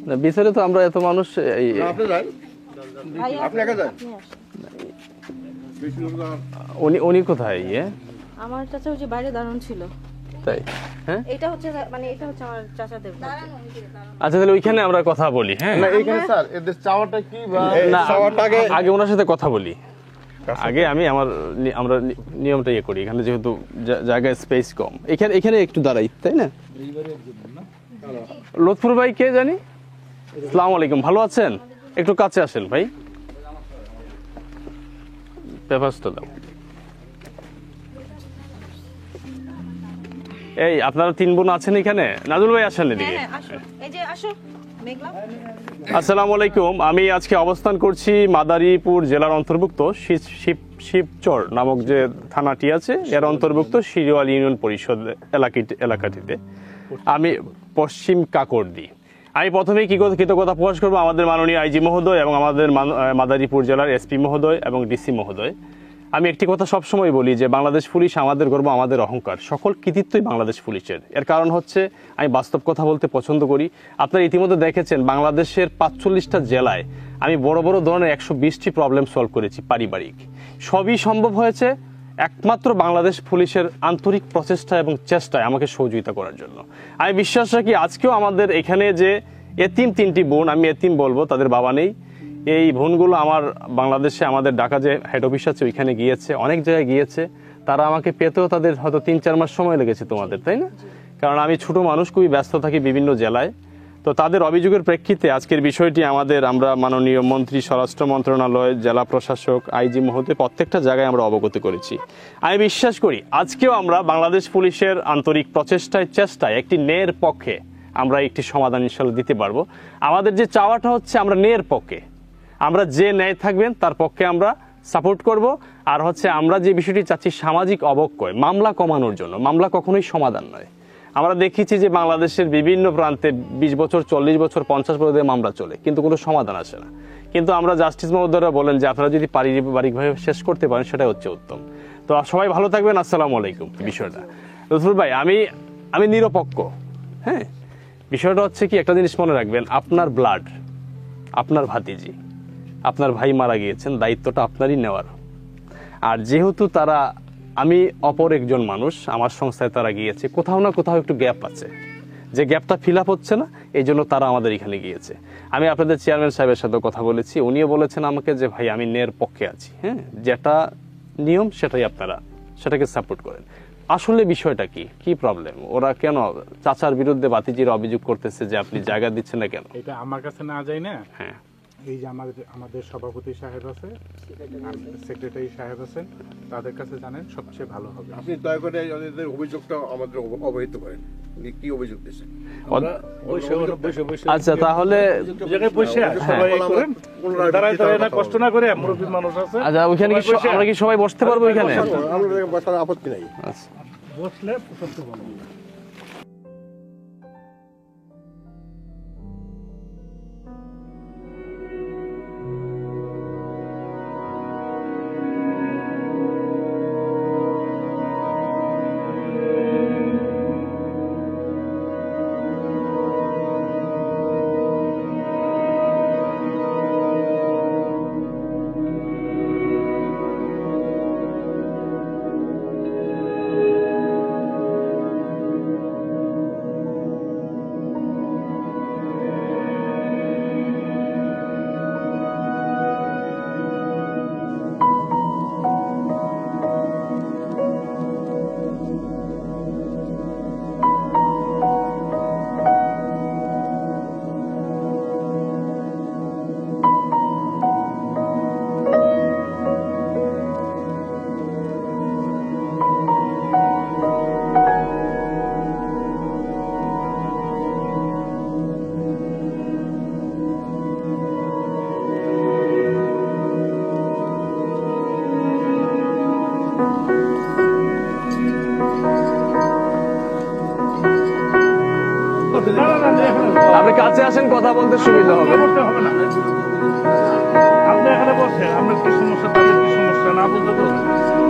না বিচারে তো আমরা এত মানুষ উনি কোথায়? আমার চাচা ওই যে বাইরে দাঁড়ানো ছিল। তাই? হ্যাঁ, এটা হচ্ছে মানে এটা হচ্ছে আমার চাচাদের। আচ্ছা তাহলে ওইখানে আমরা কথা বলি। হ্যাঁ না এইখানে স্যার এদের চাওয়াটা কি বা চাওয়াটা আগে ওনার সাথে কথা বলি। আগে আমরা নিয়মটা করি, এখানে যেহেতু জায়গায় স্পেস কম, এখানে একটু দাঁড়াই, তাই না? লতফুর ভাই কে জানি? আসসালামু আলাইকুম, ভালো আছেন? একটু কাছে আসেন ভাই, পেপারসটা দাও। এই আপনারা 3 বোন আছেন এখানে? নাজুল ভাই আসেন এদিকে। এই যে আসো মেঘলা। আসসালামু আলাইকুম, আমি আজকে অবস্থান করছি মাদারীপুর জেলার অন্তর্ভুক্ত শিবচর নামক যে থানাটি আছে এর অন্তর্ভুক্ত শিরোয়াল ইউনিয়ন পরিষদ এলাকাটিতে। আমি পশ্চিম কাকরদি। আমি প্রথমেই কৃতজ্ঞতা প্রকাশ করবো আমাদের মাননীয় আইজি মহোদয় এবং আমাদের মাদারীপুর জেলার এসপি মহোদয় এবং ডিসি মহোদয়। আমি একটি কথা সবসময় বলি যে বাংলাদেশ পুলিশ আমাদের গর্ব, আমাদের অহংকার, সকল কৃতিত্বই বাংলাদেশ পুলিশের। এর কারণ হচ্ছে আমি বাস্তব কথা বলতে পছন্দ করি। আপনারা ইতিমধ্যে দেখেছেন বাংলাদেশের 45টা জেলায় আমি বড় বড় ধরনের 120টি প্রবলেম সলভ করেছি পারিবারিক। সবই সম্ভব হয়েছে একমাত্র বাংলাদেশ পুলিশের আন্তরিক প্রচেষ্টা এবং চেষ্টায় আমাকে সহযোগিতা করার জন্য। আমি বিশ্বাস রাখি আজকেও আমাদের এখানে যে এতিম 3টি বোন, আমি এতিম বলবো, তাদের বাবা নেই, এই বোনগুলো আমার বাংলাদেশে আমাদের ঢাকা যে হেড অফিস আছে ওইখানে গিয়েছে, অনেক জায়গায় গিয়েছে। তারা আমাকে পেতেও তাদের হয়তো 3-4 মাস সময় লেগেছে তোমাদের, তাই না? কারণ আমি ছোট মানুষ, খুবই ব্যস্ত থাকি বিভিন্ন জেলায়। তো তাদের অভিযোগের প্রেক্ষিতে আজকের বিষয়টি আমরা মাননীয় মন্ত্রী, স্বরাষ্ট্র মন্ত্রণালয়, জেলা প্রশাসক, আইজি মহোদয় প্রত্যেকটা জায়গায় আমরা অবগত করেছি। আমি বিশ্বাস করি আজকেও আমরা বাংলাদেশ পুলিশের আন্তরিক চেষ্টায় একটি ন্যায়ের পক্ষে আমরা একটি সমাধান ইনশাল্লাহ দিতে পারবো। আমাদের যে চাওয়াটা হচ্ছে আমরা ন্যায়ের পক্ষে, আমরা যে ন্যায় থাকবেন তার পক্ষে আমরা সাপোর্ট করব। আর হচ্ছে আমরা যে বিষয়টি চাচ্ছি সামাজিক অবক্ষয়, মামলা কমানোর জন্য। মামলা কখনোই সমাধান নয়। আমরা দেখেছি যে বাংলাদেশের বিভিন্ন প্রান্তে 20 বছর, 40 বছর, 50 বছর ধরে মামলা চলে, কিন্তু কোনো সমাধান আসে না। কিন্তু আমরা জাস্টিস মহোদয়রা বলেন যে আপনারা যদি পারিবারিকভাবে শেষ করতে পারেন সেটাই হচ্ছে উত্তম। তো সবাই ভালো থাকবেন, আসসালামু আলাইকুম। বিষয়টা লুৎফুর ভাই, আমি নিরপেক্ষ। হ্যাঁ, বিষয়টা হচ্ছে কি, একটা জিনিস মনে রাখবেন, আপনার ব্লাড, আপনার ভাতিজি, আপনার ভাই মারা গিয়েছেন, দায়িত্বটা আপনারই নেওয়ার। আর যেহেতু আমি অপর একজন মানুষ, আমার সংস্থায় তারা গিয়েছে, কোথাও না কোথাও একটু গ্যাপ আছে, যে গ্যাপটা ফিল আপ হচ্ছে না, এই জন্য তারা আমাদের এখানে গিয়েছে। আমি আপনাদের চেয়ারম্যান সাহেবের সাথে কথা বলেছি, উনিও বলেছেন আমাকে যে ভাই আমি ন্যায়ের পক্ষে আছি। হ্যাঁ, যেটা নিয়ম সেটাই আপনারা সেটাকে সাপোর্ট করেন। আসলে বিষয়টা কি প্রবলেম? ওরা কেন চাচার বিরুদ্ধে ভাতিজির অভিযোগ করতেছে যে আপনি জায়গা দিচ্ছেন না কেন? এটা আমার কাছে না যায় না। হ্যাঁ, এই যে আমাদের সভাপতি সাহেব আছে, সেক্রেটারি সাহেব আছেন, তাদের কাছে জানেন সবচেয়ে ভালো হবে। আপনি দয়া করে ওদের অভিযোগটা আমাদের অবহিত করেন, কি অভিযোগ দিয়েছেন। আচ্ছা তাহলে কষ্ট না করে, মুরব্বী মানুষ আছে। আচ্ছা ওইখানে আমরা কি সবাই বসতে পারবো? ওইখানে আপত্তি নাই, বসলে সবচেয়ে ভালো। আপনি কাছে আসেন, কথা বলতে সুবিধা হবে।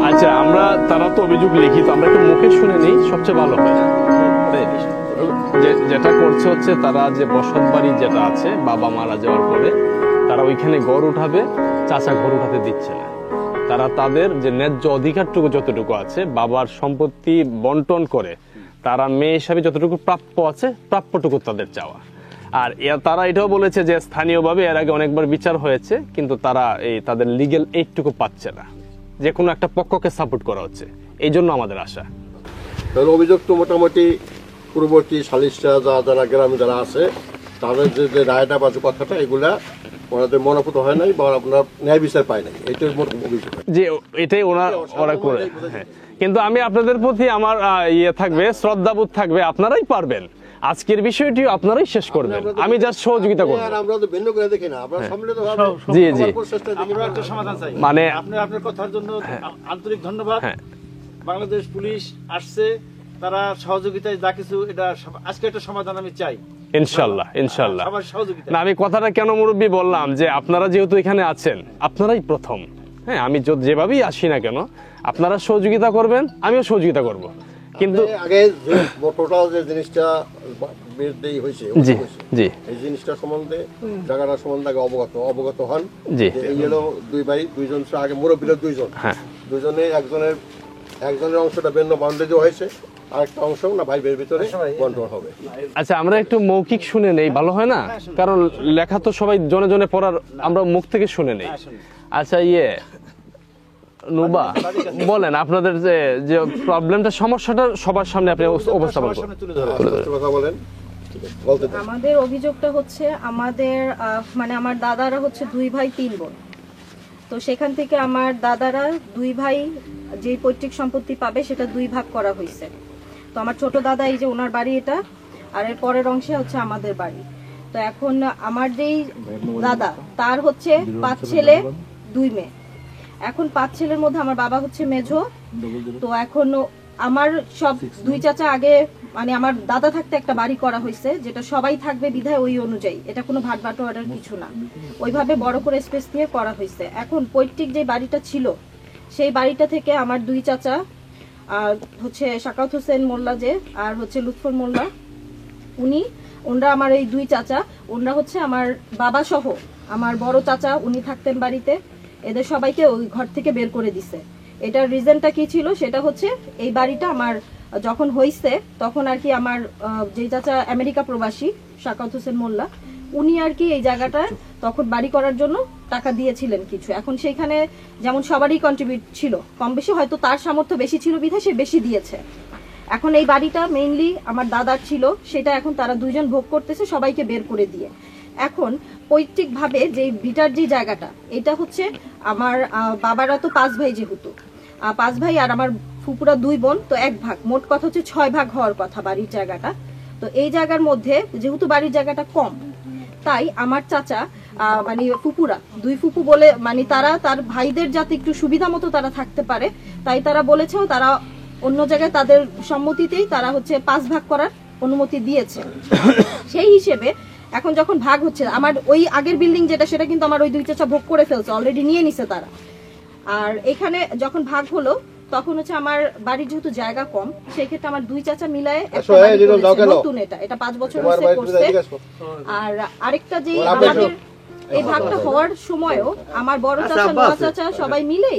আচ্ছা তারা তো অভিযোগ লিখিত, আমরা একটু মুখে শুনে নিই, সবচেয়ে ভালো হয়। যেটা করছে হচ্ছে তারা যে বসত বাড়ি যেটা আছে বাবা মারা যাওয়ার পরে তারা ওইখানে ঘর উঠাবে, চাচা ঘর উঠাতে দিচ্ছে না। তারা তাদের যে ন্যায্য অধিকারটুকু যতটুকু আছে বাবার সম্পত্তি বন্টন করে তারা মেয়ে হিসাবে যতটুকু প্রাপ্য আছে প্রাপ্যটুকু তাদের চাওয়া। আর তারা এটাও বলেছে যে স্থানীয়ভাবে এর আগে অনেকবার বিচার হয়েছে, কিন্তু তারা এই তাদের লিগ্যাল এইডটুকু পাচ্ছে না, যে কোনো একটা পক্ষকে সাপোর্ট করা হচ্ছে। এই জন্য আমাদের আশা। তাহলে অভিযোগ তো মোটামুটি পূর্ববর্তী সালিশরা যারা গ্রামে যারা আছে তাদের যে রায়টা বা যে কথাটা এগুলা ওনাদের মনোভূত হয় নাই বা আপনার ন্যায় বিচার পায় নাই, এটাই মোট অভিযোগ। যে এটাই ওরা করে। হ্যাঁ, কিন্তু আমি আপনাদের প্রতি আমার থাকবে, শ্রদ্ধাবোধ থাকবে, আপনারাই পারবেন। আজকের বিষয়টি আপনারাই শেষ করবেন, আমি জাস্ট সহযোগিতা করব। আমরা তো ভিন্ন করে দেখি না, আমরা সম্মিলিতভাবে জি জি আমরা একটা সমাধান চাই। মানে আপনার কথার জন্য আন্তরিক ধন্যবাদ। হ্যাঁ। বাংলাদেশ পুলিশ আসছে, তারা সহযোগিতায় যা কিছু এটা আজকে একটা সমাধান আমি চাই ইনশাল্লাহ ইনশাল্লাহ। সবার সহযোগিতা। না, আমি কথাটা কেন মুরব্বী বললাম যে আপনারা যেহেতু এখানে আছেন আপনারাই প্রথম। হ্যাঁ, আমি যেভাবেই আসি না কেন আপনারা সহযোগিতা করবেন, আমিও সহযোগিতা করব। কিন্তু আগে যে টোটাল যে জিনিসটা বিরুদ্ধে হয়েছে জি জি এই জিনিসটা সম্বন্ধে জায়গাটা সম্বন্ধে আগে অবগত হন। জি। যে এই হলো দুই ভাই, দুইজন আগে মুরব্বীরা দুইজন, হ্যাঁ দুজনে একজনের অংশটা ভিন্ন বাউন্ডারি হয়েছে, আরেকটা অংশ না ভাই বের ভিতরে বন্টন হবে। আচ্ছা, আমরা একটু মৌখিক শুনে নেই, ভালো হয় না? কারণ লেখা তো সবাই জনে জনে পড়ার, আমরা মুখ থেকে শুনে নেই। আচ্ছা, নুবা বলেন আপনাদের যে প্রবলেমটা, সমস্যাটা সবার সামনে আপনি উপস্থাপন করুন। কথা বলেন। বলতে দেন। আমাদের অভিযোগটা হচ্ছে আমাদের মানে আমার দাদারা হচ্ছে 2 ভাই 3 বোন। তো সেখান থেকে আমার দাদারা 2 ভাই যে পৈতৃক সম্পত্তি পাবে সেটা 2 ভাগ করা হয়েছে। তো আমার ছোট দাদা, এই যে ওনার বাড়ি এটা, আর এর পরের অংশে হচ্ছে আমাদের বাড়ি। তো এখন আমার যেই দাদা তার হচ্ছে 5 ছেলে 2 মেয়ে। এখন 5 ছেলের মধ্যে আমার বাবা হচ্ছে মেজো। তো এখন আমার সব 2 চাচা আগে মানে আমার দাদা থাকতে একটা বাড়ি করা হয়েছে, যেটা সবাই থাকবে বিধায় ওই অনুযায়ী, এটা কোনো ভাগ বাটোয়ারার কিছু না, ওইভাবে বড় করে স্পেস দিয়ে করা হয়েছে। এখন পৈতৃক যে বাড়িটা ছিল সেই বাড়িটা থেকে আমার 2 চাচা হচ্ছে শাকাউত হোসেন মোল্লা যে, আর হচ্ছে লুৎফর মোল্লা, ওনরা আমার এই 2 চাচা, ওনরা হচ্ছে আমার বাবা সহ আমার বড় চাচা, উনি থাকতেন বাড়িতে, এদের সবাইকে ওই ঘর থেকে বের করে দিছে। এটার রিজনটা কি ছিল সেটা হচ্ছে এই বাড়িটা আমার যখন হইছে তখন আর কি আমার যে চাচা আমেরিকা প্রবাসী শাকাউত হোসেন মোল্লা, উনি আর কি এই জায়গাটা তখন বাড়ি করার জন্য টাকা দিয়েছিলেন কিছু। এখন সেইখানে যেমন সবারই কন্ট্রিবিউট ছিল, কম বেশি, হয়তো তার সামর্থ্য বেশি ছিল বিধায় সে বেশি দিয়েছে। এখন এই বাড়িটা মেইনলি আমার দাদার ছিল, সেটা এখন তারা 2 জন ভোগ করতেছে সবাইকে বের করে দিয়ে। এখন পৈতৃক ভাবে যে ভিটার যে জায়গাটা, এটা হচ্ছে আমার বাবারা তো 5 ভাই, যেহেতু 5 ভাই আর আমার ফুপুরা 2 বোন, তো 1 ভাগ, মোট কথা হচ্ছে 6 ভাগ হওয়ার কথা বাড়ির জায়গাটা। তো এই জায়গার মধ্যে যেহেতু বাড়ির জায়গাটা কম, তাই আমার চাচা মানে ফুপুরা 2 ফুপু বলে, মানে তারা তার ভাইদের যাতে একটু সুবিধা মতো তারা থাকতে পারে, তাই তারা বলেছেও তারা অন্য জায়গায় তাদের সম্মতিতেই তারা হচ্ছে 5 ভাগ করার অনুমতি দিয়েছে। সেই হিসেবে এখন যখন ভাগ হচ্ছে, আমার ওই আগের বিল্ডিং যেটা, সেটা কিন্তু আমার ওই 2 চাচা ভোগ করে ফেলছে, অলরেডি নিয়ে নিছে তারা। আর এখানে যখন ভাগ হলো তখন হচ্ছে আমার বাড়ির যেহেতু জায়গা কম, সেই ক্ষেত্রে আমার 2 চাচা মিলায়ে একটা বাড়ি করেছে, নতুন, এটা 5 বছর হয়েছে করছে। আর আরেকটা যে আমাদের এই ভাগটা হওয়ার সময়ও আমার বড় চাচা, নোয়া চাচা সবাই মিলে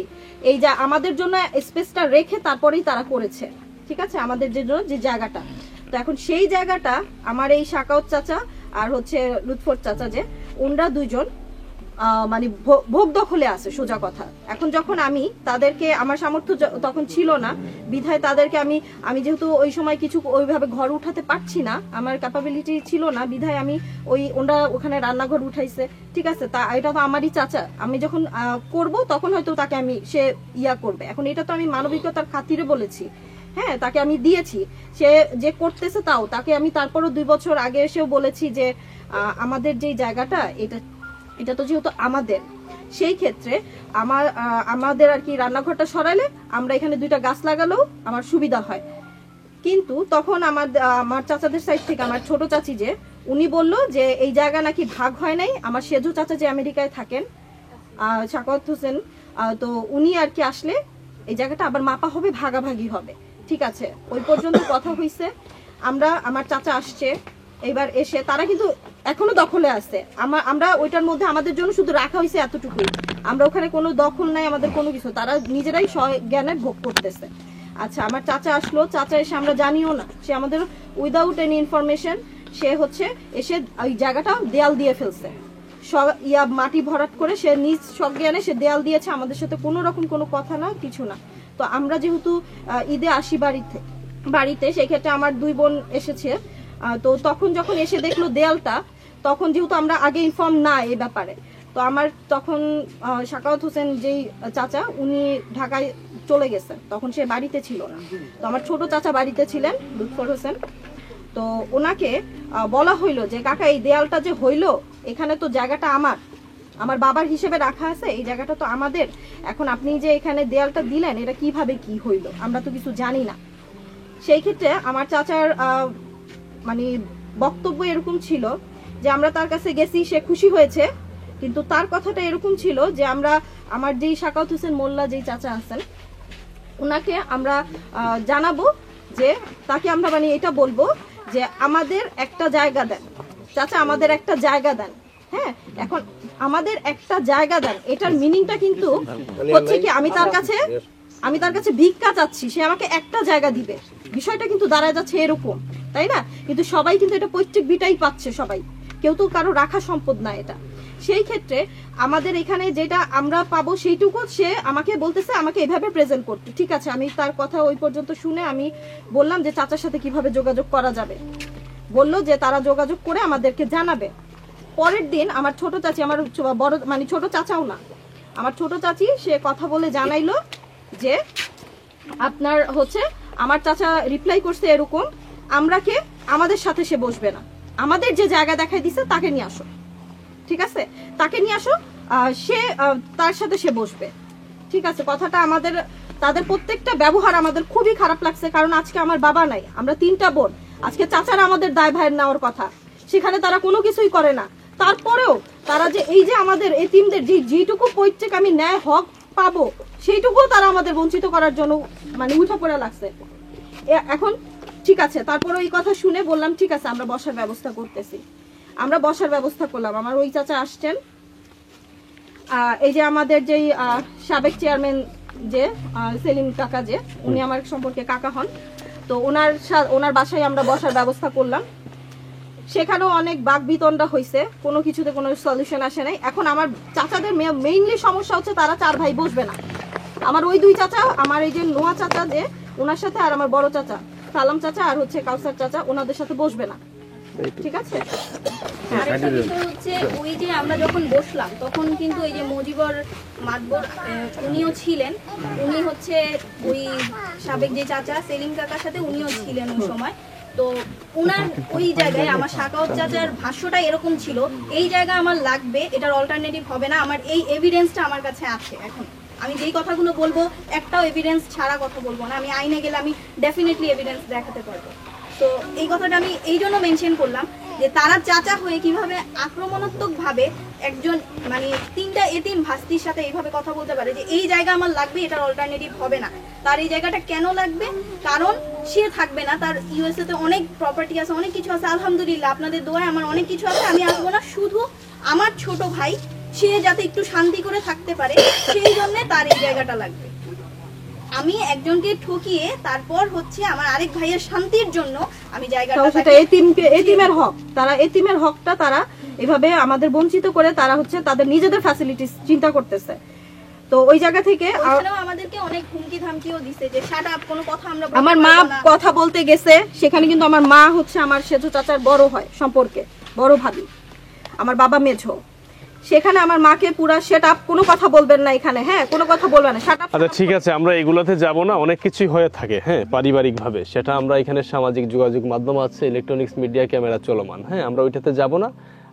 এই যে আমাদের জন্য স্পেসটা রেখে তারপরেই তারা করেছে, ঠিক আছে, আমাদের যে জায়গাটা। তো এখন সেই জায়গাটা আমার এই শাকাউত চাচা আর হচ্ছে লুৎফর চাচা, যে ওনরা 2 জন মানে ভোগ দখলে আছে, সোজা কথা। এখন যখন আমি তাদেরকে, আমার সামর্থ্য তখন ছিল না বিধায় তাদেরকে আমি যেহেতু ওই সময় কিছু ওইভাবে ঘর উঠাতে পারছি না, আমার ক্যাপাবিলিটি ছিল না বিধায় আমি ওনরা ওখানে রান্নাঘর উঠাইছে, ঠিক আছে, তা এটা তো আমারই চাচা, আমি যখন করব তখন হয়তো তাকে সে করবে। এখন এটা তো আমি মানবিকতার খাতিরে বলেছি, হ্যাঁ, তাকে আমি দিয়েছি, সে যে করতেছে তাও তাকে আমি তারপরও 2 বছর আগে এসেও বলেছি যে আমাদের যে জায়গাটা এটা তো যেহেতু আমাদের, সেই ক্ষেত্রে আমাদের আর কি রান্নাঘরটা সরালে আমরা এখানে 2টা গাছ লাগালেও আমার সুবিধা হয়। কিন্তু তখন আমার চাচাদের সাইড থেকে আমার ছোট চাচি যে, উনি বলল যে এই জায়গা নাকি ভাগ হয় নাই, আমার সেজো চাচা যে আমেরিকায় থাকেন শাকাউত হোসেন, তো উনি আর কি আসলে এই জায়গাটা আবার মাপা হবে, ভাগাভাগি হবে, ঠিক আছে, ওই পর্যন্ত কথা হইছে। আমার চাচা আসছে, এবার এসে তারা কিন্তু এখনো দখলে আছে। আমরা ওইটার মধ্যে আমাদের জন্য শুধু রাখা হয়েছে এতটুকুই, আমরা ওখানে কোনো দখল নাই, আমাদের কোনো কিছু, তারা নিজেরাই জ্ঞানে ভোগ করতেছে। আচ্ছা, আমার চাচা আসলো, চাচা এসে আমরা জানিও না, সে আমাদের উইদাউট এনি ইনফরমেশন সে হচ্ছে এসে ওই জায়গাটা দেয়াল দিয়ে ফেলছে, মাটি ভরাট করে সে নিজ সজ্ঞানে সে দেয়াল দিয়েছে, আমাদের সাথে কোনো রকম কোনো কথা না, কিছু না। তো আমরা যেহেতু ঈদে আসি বাড়িতে সেই ক্ষেত্রে আমার 2 বোন এসেছে। তো তখন যখন এসে দেখলো দেয়ালটা, তখন যেহেতু আমরা আগে ইনফর্ম না এই ব্যাপারে, তো আমার তখন সাকাওয়াত হোসেন যেই চাচা উনি ঢাকায় চলে গেছেন, তখন সে বাড়িতে ছিল না। তো আমার ছোট চাচা বাড়িতে ছিলেন, লুৎফর হোসেন। তো ওনাকে বলা হইলো যে কাকা এই দেয়ালটা যে হইলো, এখানে তো জায়গাটা আমার বাবার হিসেবে রাখা আছে, এই জায়গাটা তো আমাদের, এখন আপনি যে এখানে দেয়ালটা দিলেন এটা কিভাবে কি হইলো, আমরা তো কিছু জানি না। সেই ক্ষেত্রে আমার চাচার মানে বক্তব্য এরকম ছিল যে আমরা তার কাছে গেছি, সে খুশি হয়েছে, কিন্তু তার কথাটা এরকম ছিল যে আমার যেই সাকাওয়াত হোসেন মোল্লা যেই চাচা আছেন ওনাকে আমরা জানাবো, যে তাকে আমরা মানে এটা বলবো যে আমাদের একটা জায়গা দেন চাচা, আমাদের একটা জায়গা দেন। হ্যাঁ, এখন আমাদের একটা জায়গা দেন, এটার মিনিংটা কিন্তু হচ্ছে কি আমি তার কাছে ভিক্ষা চাচ্ছি, সে আমাকে একটা জায়গা দিবে, বিষয়টা কিন্তু দাঁড়ায় যাচ্ছে এরকম, তাই না? কিন্তু সবাই কিন্তু এটা পৈতৃক ভিটাই পাচ্ছে, সবাই, কেউ তো কারো রাখা সম্পদ না এটা। সেই ক্ষেত্রে আমাদের এখানে যেটা আমরা পাবো সেইটুকু সে আমাকে বলতেছে আমাকে এভাবে প্রেজেন্ট করতে। ঠিক আছে, আমি তার কথা ওই পর্যন্ত শুনে আমি বললাম যে চাচার সাথে কিভাবে যোগাযোগ করা যাবে, বললো যে তারা যোগাযোগ করে আমাদেরকে জানাবে। পরের দিন আমার ছোট চাচি, আমার বড় মানে ছোট চাচাও না, আমার ছোট চাচি সে কথা বলে জানাইলো যে আপনার হচ্ছে আমার চাচা রিপ্লাই করছে এরকম, আমাদের সাথে সে বসবে না, আমাদের যে জায়গা দেখাই দিছে তাকে নিয়ে আসো, ঠিক আছে, তাকে নিয়ে আসো, সে তার সাথে সে বসবে। ঠিক আছে, কথাটা তাদের প্রত্যেকটা ব্যবহার আমাদের খুবই খারাপ লাগছে, কারণ আজকে আমার বাবা নাই, আমরা 3টা বোন, আজকে চাচারা আমাদের দায় ভাইয়ের নেওয়ার কথা, সেখানে তারা কোনো কিছুই করে না। তারপরেও তারা যে এই যে আমাদের এতিমদের যেটুকু পৈতৃক আমি ন্যায় হক পাবো সেইটুকু তারা আমাদের বঞ্চিত করার জন্য মানে উঠে পড়ে লাগছে। এখন ঠিক আছে, তারপর ওই কথা শুনে বললাম ঠিক আছে আমরা বসার ব্যবস্থা করতেছি, আমরা বসার ব্যবস্থা করলাম। আমার ওই চাচা আসছেন, এই যে আমাদের যেই সাবেক চেয়ারম্যান যে সেলিম কাকা, যে উনি আমার সম্পর্কে কাকা হন, তো ওনার বাসায় আমরা বসার ব্যবস্থা করলাম। সেখানেও অনেক বাকবিতণ্ডা হয়েছে, কোনো কিছুতে কোনো সলিউশন আসে নাই। এখন আমার চাচাদের মেইনলি সমস্যা হচ্ছে তারা 4 ভাই বসবে না। আমার ওই 2 চাচা, আমার এই যে নোয়া চাচা যে ওনার সাথে, আর আমার বড় চাচা সালাম চাচা আর হচ্ছে কাউসার চাচা, ওনাদের সাথে বসবে না। ঠিক আছে, আরেকটা বিষয় হচ্ছে ওই যে আমরা যখন বসলাম তখন কিন্তু ওই যে মজিবর মাতবর উনিও ছিলেন, উনি হচ্ছে ওই সাবেক যে চাচা সেলিম কাকার সাথে উনিও ছিলেন ওই সময়। তো উনার ওই জায়গায় আমার সাকাওয়াত চাচার ভাষ্যটা এরকম ছিল, এই জায়গা আমার লাগবে, এটার অল্টারনেটিভ হবে না, আমার এই এভিডেন্সটা আমার কাছে আছে। এখন আমি যেই কথাগুলো বলবো একটাও এভিডেন্স ছাড়া কথা বলবো না, আমি আইনে গেলে আমি ডেফিনেটলি এভিডেন্স দেখাতে পারবো। তো এই কথাটা আমি এই জন্য মেনশন করলাম যে তারা চাচা হয়ে কিভাবে আক্রমণাত্মক ভাবে একজন মানে 3টা এতিম ভাস্তির সাথে এইভাবে কথা বলতে পারে যে এই জায়গা আমার লাগবে, এটার অল্টারনেটিভ হবে না। তার এই জায়গাটা কেন লাগবে? কারণ সে থাকবে না, তার ইউএসএ তে অনেক প্রপার্টি আছে, অনেক কিছু আছে, আলহামদুলিল্লাহ আপনাদের দোয়ায় আমার অনেক কিছু আছে, আমি আসবো না, শুধু আমার ছোট ভাই সে যাতে একটু শান্তি করে থাকতে পারে সেই জন্য তার এই জায়গাটা লাগবে। আমি একজনকে ঠকিয়ে তারপর হচ্ছে আমার আরেক ভাইয়ের শান্তির জন্য আমি জায়গাটা এতিমের হক, তারা এতিমের হকটা তারা এভাবে আমাদের বঞ্চিত করে তারা হচ্ছে তাদের নিজেদের ফ্যাসিলিটিস চিন্তা করতেছে। তো ওই জায়গা থেকে আমাদেরকে অনেক হুমকি ধামকিও দিছে যে শাট আপ, কোনো কথা আমরা আমার মা কথা বলতে গেছে, সেখানে কিন্তু আমার মা হচ্ছে আমার সেজু চাচার বড় হয় সম্পর্কে, বড় ভাবি, আমার বাবা মেঝো, সেখানে আমার মাকে পুরা সেট আপ, কোনো কথা বলবেন না এখানে, হ্যাঁ কোনো কথা বলবেন না, সেট আপ। আচ্ছা ঠিক আছে, আমরা এগুলোতে যাব না, অনেক কিছুই হয়ে থাকে হ্যাঁ পারিবারিক ভাবে, সেটা আমরা এখানে সামাজিক যোগাযোগ মাধ্যম আছে, ইলেকট্রনিক্স মিডিয়া, ক্যামেরা চলমান, হ্যাঁ আমরা ওইটাতে যাব না।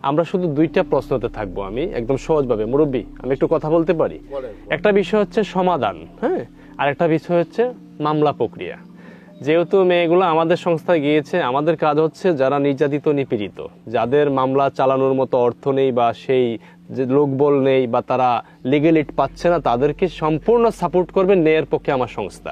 আমরা শুধু 2টা প্রশ্নতে থাকবো। আমি একদম সহজভাবে, মুরব্বী আমি একটু কথা বলতে পারি? একটা বিষয় হচ্ছে সমাধান, হ্যাঁ, আর একটা বিষয় হচ্ছে মামলা প্রক্রিয়া। যেহেতু মেয়েগুলো আমাদের সংস্থায় গিয়েছে, আমাদের কাজ হচ্ছে যারা নির্যাতিত নিপীড়িত, যাদের মামলা চালানোর মতো অর্থ নেই বা সেই যে লোকবল নেই বা তারা লিগ্যাল এইড পাচ্ছে না, তাদেরকে সম্পূর্ণ সাপোর্ট করবে ন্যায়ের পক্ষে আমার সংস্থা।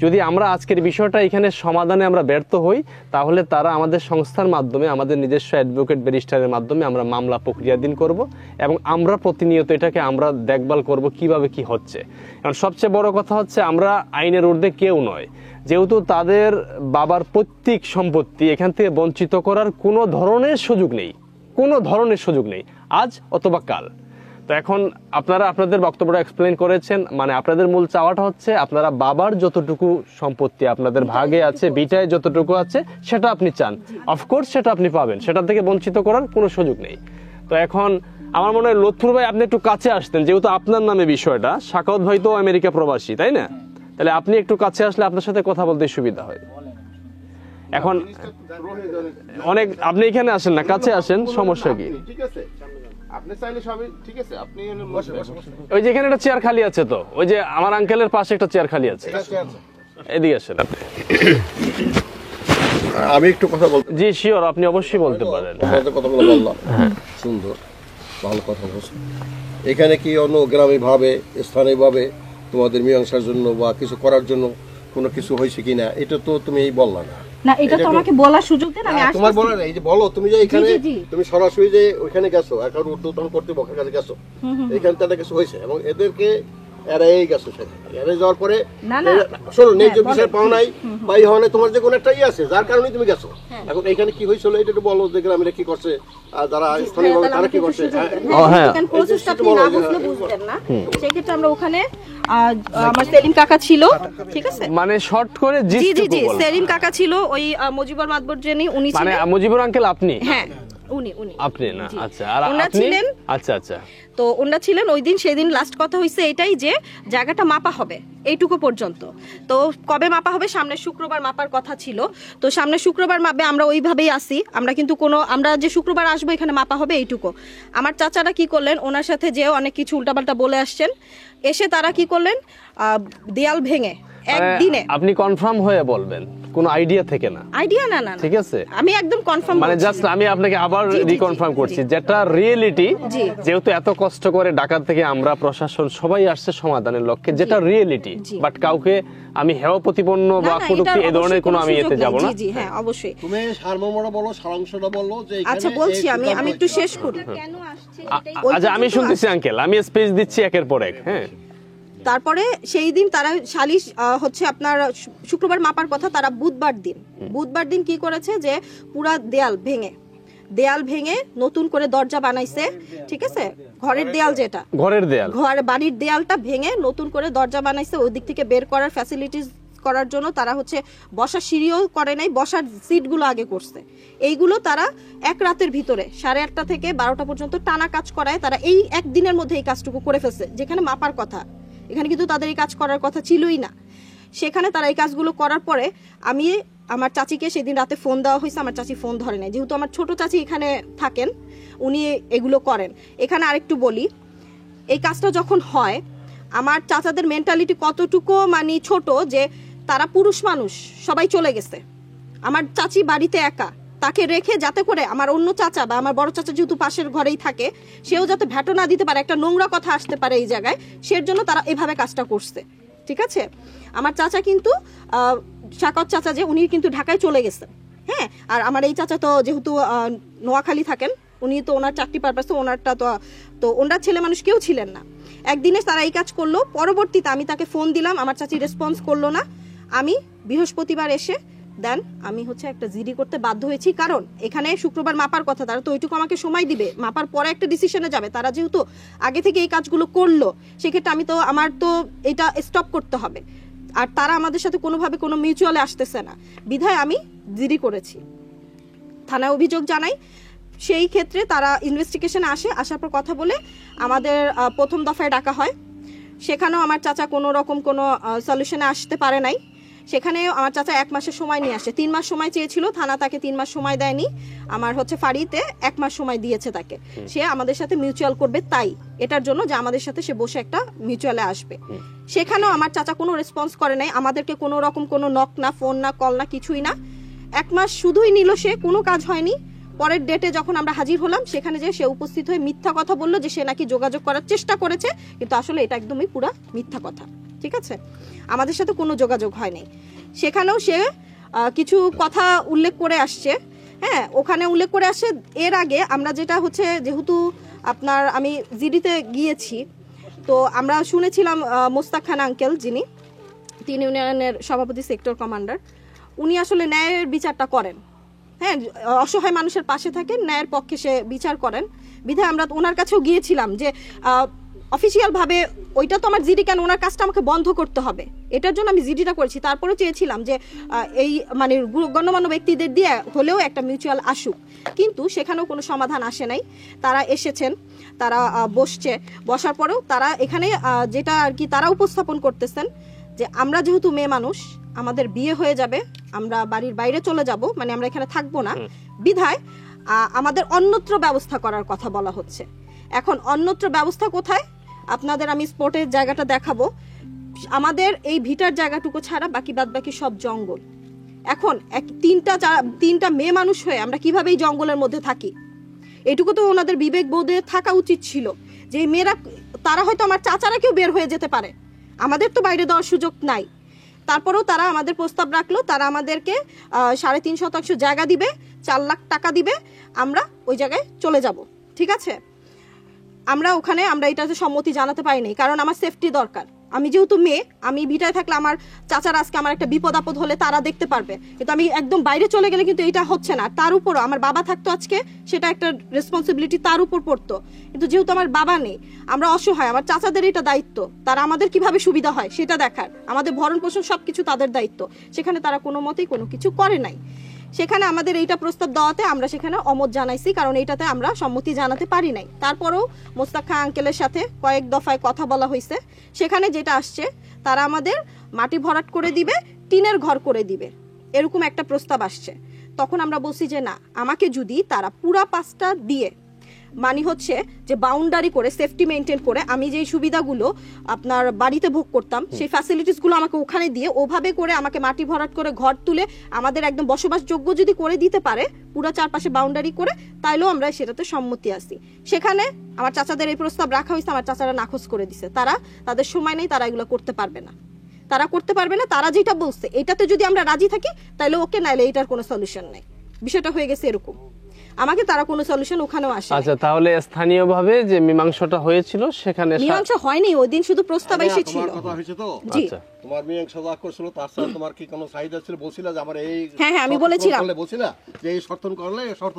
যদি আমরা আজকের বিষয়টা এখানে সমাধানে আমরা ব্যর্থ হই, তাহলে তারা আমাদের সংস্থার মাধ্যমে, আমাদের নিজস্ব অ্যাডভোকেট ব্যারিস্টারের মাধ্যমে আমরা মামলা প্রক্রিয়াধীন করব এবং আমরা প্রতিনিয়ত এটাকে আমরা দেখভাল করব কিভাবে কি হচ্ছে। কারণ সবচেয়ে বড় কথা হচ্ছে আমরা আইনের ঊর্ধ্বে কেউ নয়, যেহেতু তাদের বাবার পৈতৃক সম্পত্তি এখান থেকে বঞ্চিত করার কোনো ধরনের সুযোগ নেই, কোনো ধরনের সুযোগ নেই আজ অথবা কাল। তো এখন আপনারা আপনাদের বক্তব্যটা এক্সপ্লেইন করেছেন, মানে আপনাদের মূল চাওয়াটা হচ্ছে আপনারা বাবার যতটুকু সম্পত্তি আপনাদের ভাগে আছে, বিটায় যতটুকু আছে সেটা আপনি চান, অফকোর্স সেটা আপনি পাবেন, সেটা থেকে বঞ্চিত করার কোনো সুযোগ নেই। তো এখন আমার মনে হয় লুৎফর ভাই আপনি একটু কাছে আসতেন, যেহেতু আপনার নামে বিষয়টা, সাখাওয়াত ভাই তো আমেরিকা প্রবাসী, তাই না? তাহলে আপনি একটু কাছে আসলে আপনার সাথে কথা বলতে সুবিধা হয়। এখন অনেক আপনি এখানে আসেন না, কাছে আসেন, সমস্যা কি? ঠিক আছে, আপনি চাইলে সবই ঠিক আছে, আপনি ওই যে এখানে একটা চেয়ার খালি আছে, তো ওই যে আমার আঙ্কেলের পাশে একটা চেয়ার খালি আছে, এদিকে আসেন আপনি। আমি একটু কথা বলতে, জি শিওর, আপনি অবশ্যই বলতে পারেন। কথা বলে বললাম, সুন্দর ভালো কথা বলছো। এখানে কি অন্য গ্রামীণ ভাবে, স্থানীয় ভাবে তোমাদের মীমাংসার জন্য বা কিছু করার জন্য কোনো কিছু হয়েছে কিনা, এটা তো তুমি বললা না। না, এটা তো আমাকে বলার সুযোগ দেন, আমি তোমার আসছি। বলা না, এই যে বলো তুমি যে এখানে জি, জি, জি। তুমি সরাসরি যে ওইখানে গেছো, এখন ঊর্ধ্বতন কর্তৃপক্ষের কাছে গেছো, এখানে তাদের কিছু হয়েছে এবং এদেরকে এরাই গেছো, সেখানে এরাই যাওয়ার পরে না, না। শোনো, ন্যায্য হ্যাঁ, বিচার বলেন। পাও নাই বা এই হওয়া নাই, তোমার যে কোনো একটা ইয়ে আছে যার কারণে তুমি গেছো। এখন এখানে কি হয়েছিল এটা একটু বলো, যে গ্রামেরা কি করছে আর যারা স্থানীয় ভাবে তারা কি করছে। হ্যাঁ। এখানে প্রসেসটা আপনি না বুঝলে বুঝবেন না। সেক্ষেত্রে আমরা ওখানে আমার সেলিম কাকা ছিল, ঠিক আছে? মানে শর্ট করে জি জি জি, বল। সেলিম কাকা ছিল, ওই মুজিবুর মাতবর যিনি, উনি মানে ছিলেন। মুজিবুর আঙ্কেল আপনি? হ্যাঁ, উনি আপনি না, জি। আচ্ছা। আর ওনারা আপনি? ছিলেন। আচ্ছা আচ্ছা। তো ওনারা ছিলেন ওই দিন। সেদিন লাস্ট কথা হয়েছে এটাই যে জায়গাটা মাপা হবে, এইটুকু পর্যন্ত। তো কবে মাপা হবে? সামনের শুক্রবার মাপার কথা ছিল। তো সামনের শুক্রবার মাপবে, আমরা ওইভাবেই আসি। আমরা কিন্তু আমরা যে শুক্রবার আসবো এখানে মাপা হবে এইটুকু। আমার চাচারা কি করলেন, ওনার সাথে যে অনেক কিছু উল্টাপাল্টা বলে আসছেন, এসে তারা কি করলেন, দেয়াল ভেঙে একদিনে। আপনি কনফার্ম হয়ে বলবেন, কোনো আইডিয়া থেকে না? আইডিয়া না, না, ঠিক আছে, আমি একদম কনফার্ম, মানে জাস্ট আমি আপনাকে আবার জি, জি, জি, রিকনফার্ম করছি, জি। যেটা রিয়েলিটি। জি। যেহেতু এত কষ্ট করে ঢাকা থেকে আমরা প্রশাসন সবাই আসছে সমাধানের লক্ষ্যে, যেটা রিয়েলিটি, জি। বাট কাউকে আমি হেয় প্রতিপন্ন বা কটূক্তি এ ধরনের কোনো আমি এতে যাব না। জি জি, হ্যাঁ অবশ্যই। তুমি সারমর্মটা বলো, সারাংশটা বলো, যে এখানে আচ্ছা বলছি, আমি একটু শেষ করি। কেন আসছে আচ্ছা আমি শুনতেছি আঙ্কেল, আমি স্পেস দিচ্ছি একের পর এক। হ্যাঁ, তারপরে সেই দিন তারা সালিশ হচ্ছে আপনার শুক্রবার মাপার কথা, তারা বুধবার দিন কি করেছে, যে পুরা দেয়াল ভেঙে নতুন করে দরজা বানাইছে, ঠিক আছে? ঘরের দেয়াল, যেটা বাড়ির দেয়ালটা ভেঙে নতুন করে দরজা বানাইছে। ওই দিক থেকে বের করার ফ্যাসিলিটিস করার জন্য তারা হচ্ছে বসার সিঁড়িও করে নাই, বসার সিটগুলো আগে করছে। এইগুলো তারা এক রাতের ভিতরে 8:30 থেকে 12টা পর্যন্ত টানা কাজ করায় তারা এই একদিনের মধ্যে এই কাজটুকু করে ফেলছে, যেখানে মাপার কথা। এখানে কিন্তু তাদের এই কাজ করার কথা ছিলই না। সেখানে তারা এই কাজগুলো করার পরে আমার চাচিকে সেদিন রাতে ফোন দেওয়া হয়েছে, আমার চাচি ফোন ধরে নাই। যেহেতু আমার ছোট চাচি এখানে থাকেন, উনি এগুলো করেন। এখানে আরেকটু বলি, এই কাজটা যখন হয়, আমার চাচাদের মেন্টালিটি কতটুকু মানে ছোট, যে তারা পুরুষ মানুষ, সবাই চলে গেছে, আমার চাচি বাড়িতে একা, তাকে রেখে যাতে করে আমার অন্য চাচা বা আমার বড় চাচা যেহেতু পাশের ঘরেই থাকে, সেও যাতে ভ্যাটো না দিতে পারে, একটা নোংরা কথা আসতে পারে এই জায়গায়, সের জন্য তারা এভাবে কাজটা করছে, ঠিক আছে? আমার চাচা কিন্তু সাকাত চাচা যে, উনি কিন্তু ঢাকায় চলে গেছেন। হ্যাঁ, আর আমার এই চাচা তো যেহেতু নোয়াখালী থাকেন, উনি তো ওনার চাকরি পারপাসে ওনারটা তো ওনার ছেলে মানুষ কেউ ছিলেন না। একদিনে তারা এই কাজ করলো। পরবর্তীতে আমি তাকে ফোন দিলাম, আমার চাচি রেসপন্স করলো না। আমি বৃহস্পতিবার এসে দেন আমি হচ্ছে একটা জিডি করতে বাধ্য হয়েছি, কারণ এখানে শুক্রবার মাপার কথা, তারা তো ওইটুকু আমাকে সময় দিবে, মাপার পরে একটা ডিসিশনে যাবে। তারা যেহেতু আগে থেকে এই কাজগুলো করলো, সেক্ষেত্রে আমার তো এটা স্টপ করতে হবে। আর তারা আমাদের সাথে কোনোভাবে কোনো মিউচুয়ালে আসতেছে না, বিধায় আমি জিডি করেছি, থানায় অভিযোগ জানাই। সেই ক্ষেত্রে তারা ইনভেস্টিগেশনে আসার পর কথা বলে আমাদের প্রথম দফায় ডাকা হয়। সেখানেও আমার চাচা কোনো রকম কোনো সলিউশনে আসতে পারে নাই। সেখানে আমার চাচা 1 মাসের সময় নিয়ে আসে। 3 মাস সময় চেয়েছিল, থানা তাকে 3 মাস সময় দেয়নি। আমার হচ্ছে ফাঁড়িতে 1 মাস সময় দিয়েছে তাকে, সে আমাদের সাথে মিউচুয়াল করবে, তাই এটার জন্য যে আমাদের সাথে সে বসে একটা মিউচুয়ালে আসবে। সেখানেও আমার চাচা কোনো রেসপন্স করে নাই, আমাদেরকে কোনো রকম কোনো নক না, ফোন না, কল না, কিছুই না। 1 মাস শুধুই নিল, সে কোনো কাজ হয়নি। পরের ডেটে যখন আমরা হাজির হলাম, সেখানে যে সে উপস্থিত হয়ে মিথ্যা কথা বললো যে সে নাকি যোগাযোগ করার চেষ্টা করেছে, কিন্তু আসলে এটা একদমই পুরা মিথ্যা কথা। ঠিক আছে, আমাদের সাথে কোনো যোগাযোগ হয়নি। সেখানেও সে কিছু কথা উল্লেখ করে আসছে, হ্যাঁ, ওখানে উল্লেখ করে আসছে। এর আগে আমরা যেটা হচ্ছে, যেহেতু আপনার আমি জিডিতে গিয়েছি, তো আমরা শুনেছিলাম মোস্তাক খান আঙ্কেল, যিনি 3 ইউনিয়নের সভাপতি, সেক্টর কমান্ডার, উনি আসলে ন্যায়ের বিচারটা করেন, হ্যাঁ, অসহায় মানুষের পাশে থাকেন, ন্যায়ের পক্ষে সে বিচার করেন। বিধায় আমরা ওনার কাছেও গিয়েছিলাম যে অফিসিয়াল ভাবে ওইটা তো আমার জিডি, কেন ওনার কাজটা আমাকে বন্ধ করতে হবে, এটার জন্য আমি জিডিটা করেছি। তারপরে চেয়েছিলাম যে এই মানে গণ্যমান্য ব্যক্তিদের দিয়ে হলেও একটা মিউচুয়াল আসুক, কিন্তু সেখানেও কোনো সমাধান আসে নাই। তারা এসেছেন, তারা বসছে, বসার পরেও তারা এখানে যেটা আর কি তারা উপস্থাপন করতেছেন যে আমরা যেহেতু মেয়ে মানুষ, আমাদের বিয়ে হয়ে যাবে, আমরা বাড়ির বাইরে চলে যাব, মানে আমরা এখানে থাকবো না, বিধায় আমাদের অন্যত্র ব্যবস্থা করার কথা বলা হচ্ছে। এখন অন্যত্র ব্যবস্থা কোথায়, আপনাদের আমি স্পটের জায়গাটা দেখাবো। আমাদের এই ভিটার জায়গাটুকু ছাড়া বাকি সব জঙ্গল। এখন তিনটা মেয়ে মানুষ হয়ে আমরা কিভাবে এই জঙ্গলের মধ্যে থাকি, এটুকু তো ওনাদের বিবেক বোধে থাকা উচিত ছিল। যে মেয়েরা, তারা হয়তো আমার চাচারা কেউ বের হয়ে যেতে পারে, আমাদের তো বাইরে দেওয়ার সুযোগ নাই। তারপরেও তারা আমাদের প্রস্তাব রাখলো, তারা আমাদেরকে 3.5% জায়গা দিবে, 4 লাখ টাকা দিবে, আমরা ওই জায়গায় চলে যাব। ঠিক আছে, আমরা এটাতে সম্মতি জানাতে পারিনি, কারণ আমার সেফটি দরকার। আমি যেহেতু মেয়ে, আমি ভিটায় থাকলে আমার চাচারা আজকে আমার একটা বিপদ আপদ হলে তারা দেখতে পারবে, কিন্তু আমি একদম বাইরে চলে গেলে কিন্তু এটা হচ্ছে না। তার উপরও আমার বাবা থাকতো আজকে, সেটা একটা রেসপন্সিবিলিটি তার উপর পড়তো, কিন্তু যেহেতু আমার বাবা নেই, আমরা অসহায়, আমার চাচাদের এটা দায়িত্ব, তারা আমাদের কিভাবে সুবিধা হয় সেটা দেখার, আমাদের ভরণ পোষণ সবকিছু তাদের দায়িত্ব। সেখানে তারা কোনো মতেই কোনো কিছু করে নাই। সেখানে আমাদের এইটা প্রস্তাব দেওয়াতে আমরা সেখানে অমত জানাইছি, কারণ এইটাতে আমরা সম্মতি জানাতে পারি নাই। তারপরেও মোস্তাক খান আঙ্কেলের সাথে কয়েক দফায় কথা বলা হয়েছে। সেখানে যেটা আসছে, তারা আমাদের মাটি ভরাট করে দিবে, টিনের ঘর করে দিবে, এরকম একটা প্রস্তাব আসছে। তখন আমরা বলছি যে না, আমাকে যদি তারা পুরা 5টা দিয়ে, মানে হচ্ছে যে বাউন্ডারি করে, সেফটি মেনটেন করে, আমি যেই সুবিধাগুলো আপনার বাড়িতে ভোগ করতাম, সেই ফ্যাসিলিটিসগুলো আমাকে ওখানে দিয়ে, ওভাবে করে আমাকে মাটি ভরাট করে ঘর তুলে আমাদের একদম বসবাসযোগ্য যদি করে দিতে পারে, পুরো চারপাশে বাউন্ডারি করে, তাইলেও আমরা সেটাতে সম্মতি আসি। সেখানে আমার চাচাদের এই প্রস্তাব রাখা হয়েছে, আমার চাচারা নাকচ করে দিছে। তাদের সময় নেই, তারা এগুলো করতে পারবে না, তারা যেটা বলছে এটাতে যদি আমরা রাজি থাকি তাইলে ওকে, নাইলে এটার কোনো সলিউশন নেই। বিষয়টা হয়ে গেছে এরকম, আমাকে তারা কোনো সলিউশন ওখানেও আসে। আচ্ছা, তাহলে স্থানীয়ভাবে যে মীমাংসাটা হয়েছিল সেখানে মীমাংসা হয়নি, ওই দিন শুধু প্রস্তাব এসেছিল। কথা হয়েছে তো, জি, তোমার মীমাংসা যা করছিল তাছাড়া তোমার কি কোনো চাহিদা ছিল? বলছিলা যে আমার এই, হ্যাঁ আমি বলেছিলাম, বলছিলা যে এই শর্ত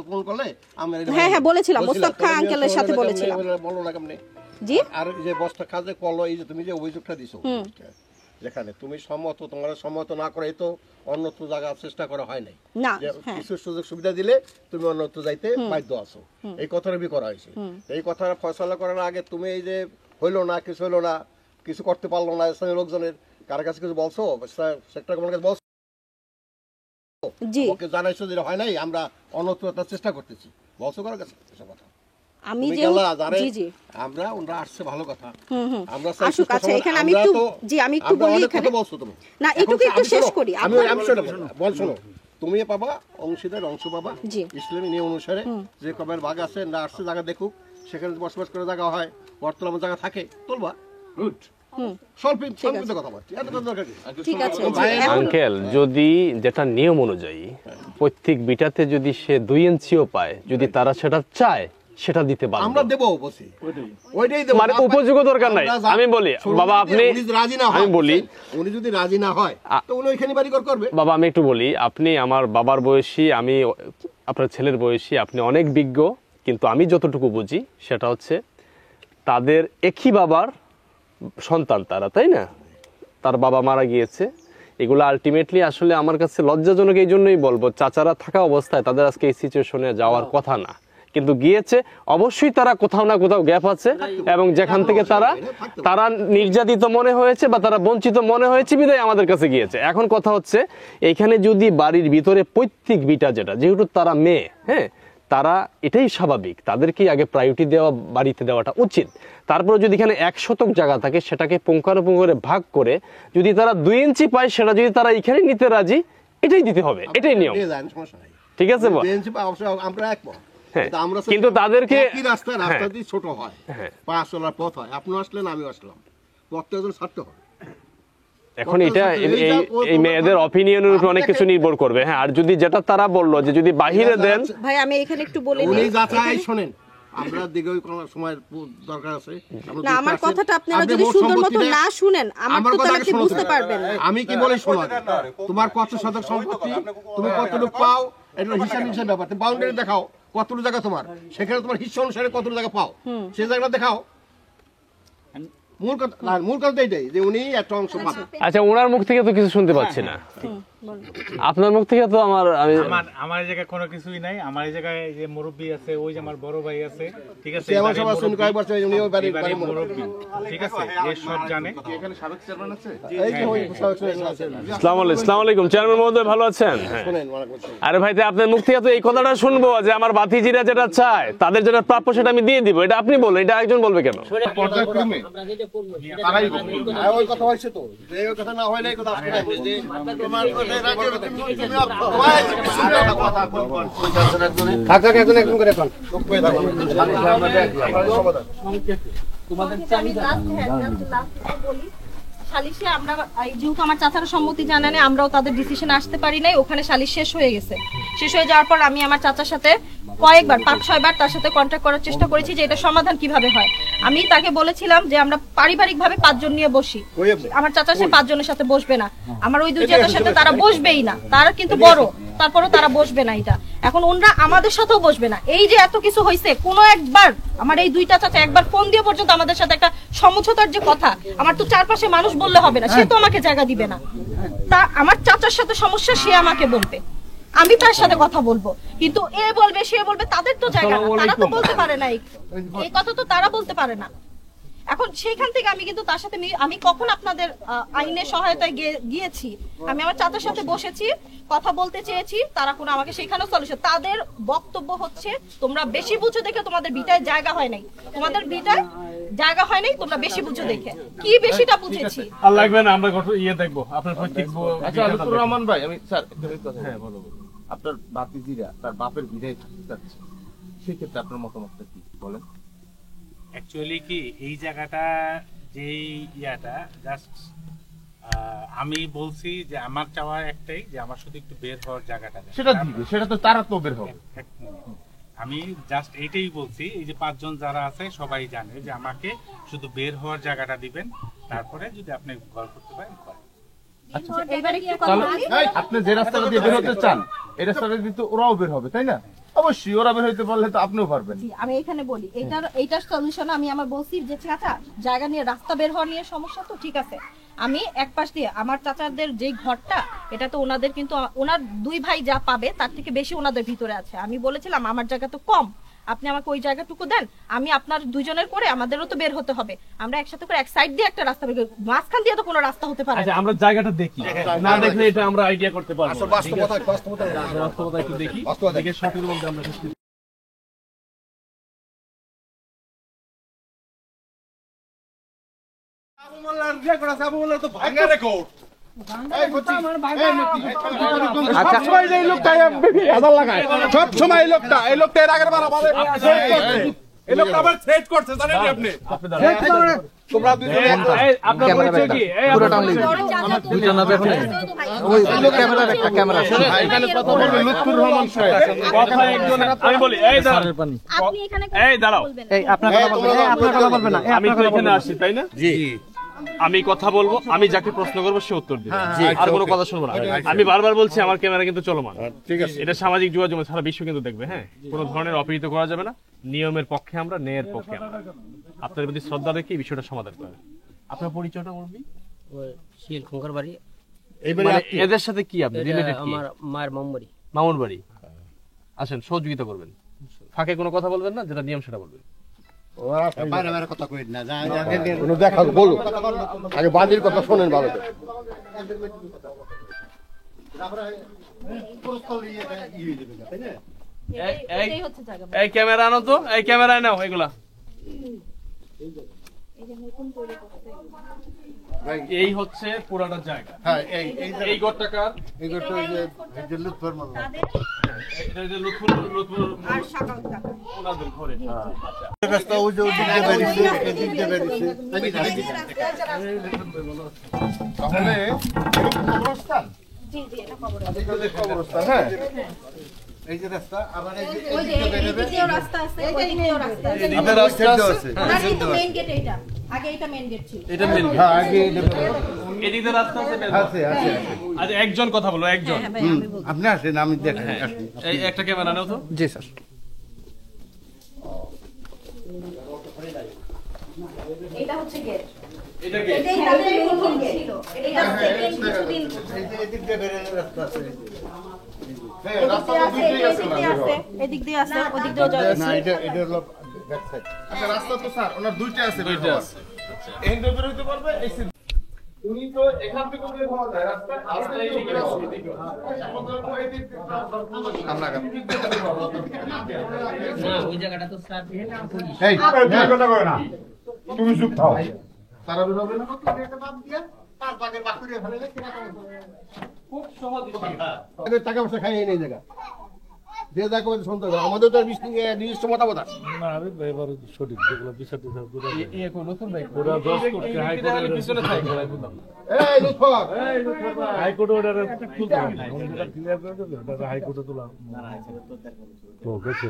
পূরণ করলে আমরা, হ্যাঁ বলেছিলাম, মোস্তাক খান আঙ্কেলের সাথে বলেছিলাম। বলো না কেমনে? জি, আর যে বস্তা কাজে করলো, এই যে তুমি যে অভিযোগটা দিছো, যেখানে তুমি সম্মত, তোমার সম্মত না করে তো অন্যত্র জায়গা চেষ্টা করা হয় নাই, না কিছু সুযোগ সুবিধা দিলে তুমি অন্যত্র যাইতে বাধ্য আছো, এই কথাটা করা হয়েছে। এই কথাটা ফয়সালা করার আগে তুমি এই যে হইলো না, কিছু হইলো না, কিছু করতে পারলো না, স্থানীয় লোকজনের কার কাছে কিছু বলছো, সেক্টর কমান্ডার কাছে বলছো, ওকে জানাইছো যে হয় নাই, আমরা অন্যত্র চেষ্টা করতেছি, বলছো কার কাছে এসব কথা? আমি যে আমরা ওরা আসছে ভালো কথা, আমরা আসুক। আচ্ছা, এখানে আমি একটু বলি, এখানে না একটু শেষ করি। আমি বল, শোনো, তুমি পাবা অংশীদার অংশ পাবা ইসলামী নিয়ম অনুসারে, যে কবের ভাগ আছে না আসছে জায়গা দেখুক, সেখানে বসবাস করে জায়গা হয়, বর্তমান জায়গা থাকে, তুলবা, গুড। আঙ্কেল, যদি যেটা নিয়ম অনুযায়ী প্রত্যেক বিটাতে যদি সে 2 ইঞ্চিও পায়, যদি তারা সেটা চায়, সেটা দিতে পারবে, আমরা দেব, বসি ওইটাই দেব, মানে উপযোগ্য দরকার নাই। আমি বলি বাবা, আপনি, আমি বলি উনি যদি রাজি না হয় তো উনি ওইখানে বাড়ি করবে। বাবা আমি একটু বলি, আপনি আমার বাবার বয়সী, আমি আপনার ছেলের বয়সী, আপনি অনেক বিজ্ঞ, কিন্তু আমি যতটুকু বুঝি সেটা হচ্ছে তাদের একই বাবার সন্তান তারা, তাই না? তার বাবা মারা গিয়েছে, এগুলো আলটিমেটলি আসলে আমার কাছে লজ্জাজনক। এই জন্যই বলবো, চাচারা থাকা অবস্থায় তাদের আজকে এই সিচুয়েশনে যাওয়ার কথা না, কিন্তু গিয়েছে। অবশ্যই তারা কোথাও না কোথাও গ্যাপ আছে, এবং যেখান থেকে তারা নির্যাতিত মনে হয়েছে বা তারা বঞ্চিত মনে হয়েছে, বিধায় আমাদের কাছে গিয়েছে। এখন কথা হচ্ছে, এখানে যদি বাড়ির ভিতরে প্রত্যেক বিটা, যেহেতু তারা মেয়ে, হ্যাঁ, তারা এটাই স্বাভাবিক, তাদেরকে আগে প্রায়োরিটি দেওয়া, বাড়িতে দেওয়াটা উচিত। তারপরে যদি এখানে 1 শতক জায়গা থাকে, সেটাকে পুঙ্খানুপুঙ্খ করে ভাগ করে যদি তারা 2 ইঞ্চি পায়, সেটা যদি তারা এখানে নিতে রাজি, এটাই দিতে হবে, এটাই নিয়ম। ঠিক আছে, আমরা একমত, কিন্তু তাদেরকে রাস্তা দিয়ে ছোট হয়, 5 চলার পথ হয়, আপনি আসলেন, আমি আসলাম, পথটা ছাড়তে হবে, এখন এটা এই মেয়েদের অপিনিয়নের উপর অনেক কিছু নির্ভর করবে। হ্যাঁ, আর যদি যেটা তারা বললো যে যদি বাহিরে দেন, ভাই আমি এখানে একটু বলে উনি নিই। যাচাই শোনেন, আমরা দিকে কোনো সময় দরকার আছে। না, আমার কথাটা আপনারা যদি সুন্দর মতো না শুনেন, আমার তো তাহলে কি বুঝতে পারবেন না। আমি কি বলি শোনো, তোমার কত শতক সম্পত্তি, তুমি কতটুকু পাও, এটা হিসাব নিকাশের ব্যাপার। তুমি বাউন্ডারি দেখাও কতটুকু জায়গা তোমার, সেখানে তোমার হিসাব অনুসারে কতটুকু জায়গা পাও, সেই জায়গাটা দেখাও। মূল কথা না, মূল কথা এটাই যে উনি একটা অংশ পাবেন। আচ্ছা ওনার মুখ থেকে তো কিছু শুনতে পাচ্ছি না, আপনার মুখ থেকে তো আমি আমার এই জায়গায় কোনো কিছুই নাই। আমার এই জায়গায় যে মুরব্বী আছে, ওই যে আমার বড় ভাই আছে, ঠিক আছে, সে আমার সবার শুনে কয়েক বছর উনিও বাড়ি বাড়ির মুরব্বী, ঠিক আছে, এ সব জানে। এই যে ওই সব শুনে আছে। আসসালামু আলাইকুম চেয়ারম্যান মহোদয়, ভালো আছেন? হ্যাঁ। শুনেন মনে করছেন আরে ভাই, আপনার মুখ থেকে তো এই কথাটা শুনবো যে আমার ভাতিজিরা যেটা চায়, তাদের যেটা প্রাপ্য সেটা আমি দিয়ে দিব, এটা আপনি বলেন, এটা একজন বলবে কেন? পর্যায়ক্রমে তারাই বলবে। আর ওই কথা হইছে তো, যে ওই কথা না হইলে এই কথা আসবে না, যে তোমার কথা রাখে সালিশে আমরা যেহেতু আমার চাচারা সম্মতি জানানে, আমরাও তাদের ডিসিশন আসতে পারি নাই, ওখানে সালিশ শেষ হয়ে গেছে। শেষ হয়ে যাওয়ার পর আমি আমার চাচার সাথে কয়েকবার 5-6 বার তার সাথে কন্ট্যাক্ট করার চেষ্টা করেছি যে এটা সমাধান কিভাবে হয়। আমি তাকে বলেছিলাম যে আমরা পারিবারিকভাবে 5 জন নিয়ে বসি, আমার চাচা সে 5 জনের সাথে বসবে না, আমার ওই দুই চাচার সাথে তারা বসবেই না, তারা কিন্তু বড়, তারপরেও তারা বসবে না। এটা এখন ওনরা আমাদের সাথেও বসবে না। এই যে এত কিছু হয়েছে, কোনো একবার আমার এই দুইটা চাচা একবার ফোন দিয়ে পর্যন্ত আমাদের সাথে একটা সমঝোতার যে কথা, আমার তো চারপাশে মানুষ বললে হবে না, সে তো আমাকে জায়গা দিবে না। তা আমার চাচার সাথে সমস্যা, সে আমাকে বলবে, আমি তার সাথে কথা বলবো, কিন্তু এ বলবে সে বলবে, তাদের তো জায়গা না, তারা তো বলতে পারে না, এই কথা তো তারা বলতে পারে না। এখন সেইখান থেকে আমি কিন্তু তার সাথে আমি কখন আপনাদের আইনের সহায়তায় গিয়েছি, আমি আমার চাচার সাথে বসেছি, কথা বলতে চেয়েছি, তারা কোনো আমাকে সেখানেও সলিউশন। তাদের বক্তব্য হচ্ছে তোমরা বেশি বুঝো দেখে তোমাদের ভিটায় জায়গা হয় নাই, তোমাদের ভিটায় জায়গা হয় নাই, তোমরা বেশি বুঝো দেখে। কি বেশিটা বুঝেছি আর লাগবে না, আমরা দেখবো আপনার প্রত্যেক। আচ্ছা লুৎফুর রহমান ভাই, আমি স্যার হ্যাঁ বলো, আপনার ভাতিজিরা তার বাপের বিদায় থাকতে যাচ্ছে, সেক্ষেত্রে আপনার মতামতটা কি বলেন? অ্যাকচুয়ালি কি এই জায়গাটা যেই ইয়াটা জাস্ট আমি বলছি যে আমার চাওয়া একটাই যে আমার শুধু একটু বের হওয়ার জায়গাটা দেন। সেটা দিবে, সেটা তো তারা তো বের হবে। আমি জাস্ট এইটাই বলছি, এই যে 5 জন যারা আছে সবাই জানে যে আমাকে শুধু বের হওয়ার জায়গাটা দিবেন, তারপরে যদি আপনি ঘর করতে পারেন করেন। আপনি যে রাস্তাটা দিয়ে বের হতে চান, এই রাস্তাটা দিয়ে তো ওরাও বের হবে, তাই না? অবশ্যই ওরা বের হইতে পারলে তো আপনিও পারবেন। আমি এখানে বলি এইটার সলিউশন আমি আমার বলছি যে চাচা জায়গা নিয়ে রাস্তা বের হওয়া নিয়ে সমস্যা, তো ঠিক আছে, আমি এক পাশ দিয়ে আমার চাচাদের যে ঘরটা, এটা তো ওনাদের কিন্তু ওনার 2 ভাই যা পাবে তার থেকে বেশি ওনাদের ভিতরে আছে। আমি বলেছিলাম আমার জায়গা তো কম, আপনি আমাকে ওই জায়গাটুকু দেন, আমি আপনার 2 জনের করে আমাদেরও তো বের হতে হবে, আমরা একসাথে করে এক সাইড দিয়ে একটা রাস্তা বের করি, মাঝখান দিয়ে তো কোনো রাস্তা হতে পারে না। আমরা জায়গাটা দেখি, না দেখলে এটা আমরা আইডিয়া করতে পারবো না। বাস্তবতা একটু দেখি, দেখে সঠিক মধ্যে আমরা সব সময় এই লোকটা এর আগের বার আমাদের এই লোকটা আবার থ্রেট করছে, জানেন আপনি? তোমরা দুইজনে আপনার পরিচয় কি? এই পুরোটা এখানে কথা বলবেন লুৎফুর রহমান সাহেব। কথা একজন আমি বলি, এই দাঁড়াও, আপনি এখানে এই দাঁড়াও, আপনার কথা বলবেন না, আমি তো এখানে আসছি তাই না? জি, আমি কথা বলবো, আমি যাকে প্রশ্ন করবো সে উত্তর দিবে, আর কোনো কথা শুনবো না। আমি বারবার বলছি আমার ক্যামেরা কিন্তু চলমান, ঠিক আছে? এটা সামাজিক যোগাযোগ, সারা বিশ্ব কিন্তু দেখবে। হ্যাঁ, কোনো ধরনের অপহৃত করা যাবে না, নিয়মের পক্ষে আমরা, ন্যায়ের পক্ষে আমরা। আপনার প্রতি শ্রদ্ধা রেখে এই বিষয়টা সমাধান করেন। আপনার পরিচয়টা বলবি? শিল খঙ্কার বাড়ি। মানে এদের সাথে কি আপনি রিলেটেড? কি আমার মায়ের মামুর মামুর বাড়ি। আসেন, সহযোগিতা করবেন, ফাঁকে কোনো কথা বলবেন না, যেটা নিয়ম সেটা বলবেন। দেখা বলো, আগে বাজির কথা শোনেন ভালো করে। এই ক্যামেরা আনো তো, এই ক্যামেরায় নাও এগুলা। এই হচ্ছে পুরাটা জায়গা। হ্যাঁ, এই ঘরটা কার? এই ঘরটা যে লুৎফুর মামলা, এটা যে লুৎফুর ওনাদের ঘরে। আচ্ছা, রাস্তা ওই যে ওদিক দিয়ে বেরিয়েছে, এদিক দিয়ে বেরিয়েছে। তাহলে এটা কি কবরস্থান? জি জি এটা খবর আছে। এটা যে কবরস্থান, হ্যাঁ? এই যে রাস্তা, আবার এই যে ওই যে এদিক দিয়ে বেরোবে। এদিকেও রাস্তা আছে, ওইদিকেও রাস্তা আছে। আপনার রাস্তা আছে? ওনার কিন্তু মেইন গেট এইটা। আগে এটা মেইন গেট ছিল। হ্যাঁ, আগে এটা এদিকে রাস্তা আছে আছে, আছে। আচ্ছা একজন কথা বলো, একজন হ্যাঁ ভাই আমি বলছি। আপনি আসেন, আমি দেখেন। আসেন। এই একটা ক্যামেরা নাও তো। জি স্যার। এটা হচ্ছে গেট। এটা কি এটাই তাদের মেইন গেট ছিল। এটা সেকেন্ড কিছুদিন এই যে এদিক দিয়ে বেরোনোর রাস্তা আছে। হ্যাঁ, এদিক রাস্তা দিয়ে তো আছে, দুই দিকেই আছে এদিক না? দিয়ে আছে, এদিক দিয়ে আছে, ওদিক দিয়েও যাওয়া না, যাচ্ছে। এটা হলো ব্যাক সাইড। আচ্ছা রাস্তা তো স্যার ওনার দুইটা আছে, দুইটা আছে। এখান থেকে বের হইতে পারবে এই সিট। উনি তো এখান থেকে বের হওয়া যায় রাস্তা এইদিকে ওই জায়গাটা তো স্যার এই কথা কয় না, তুমি চুপ থাও। তারা বের হবে না। এদের টাকা পয়সা খাইয়ে নেই জায়গা, যে যা করবে শুনতে হবে। আমাদের তো নিজস্ব মতামত আছে। এই লুৎফর,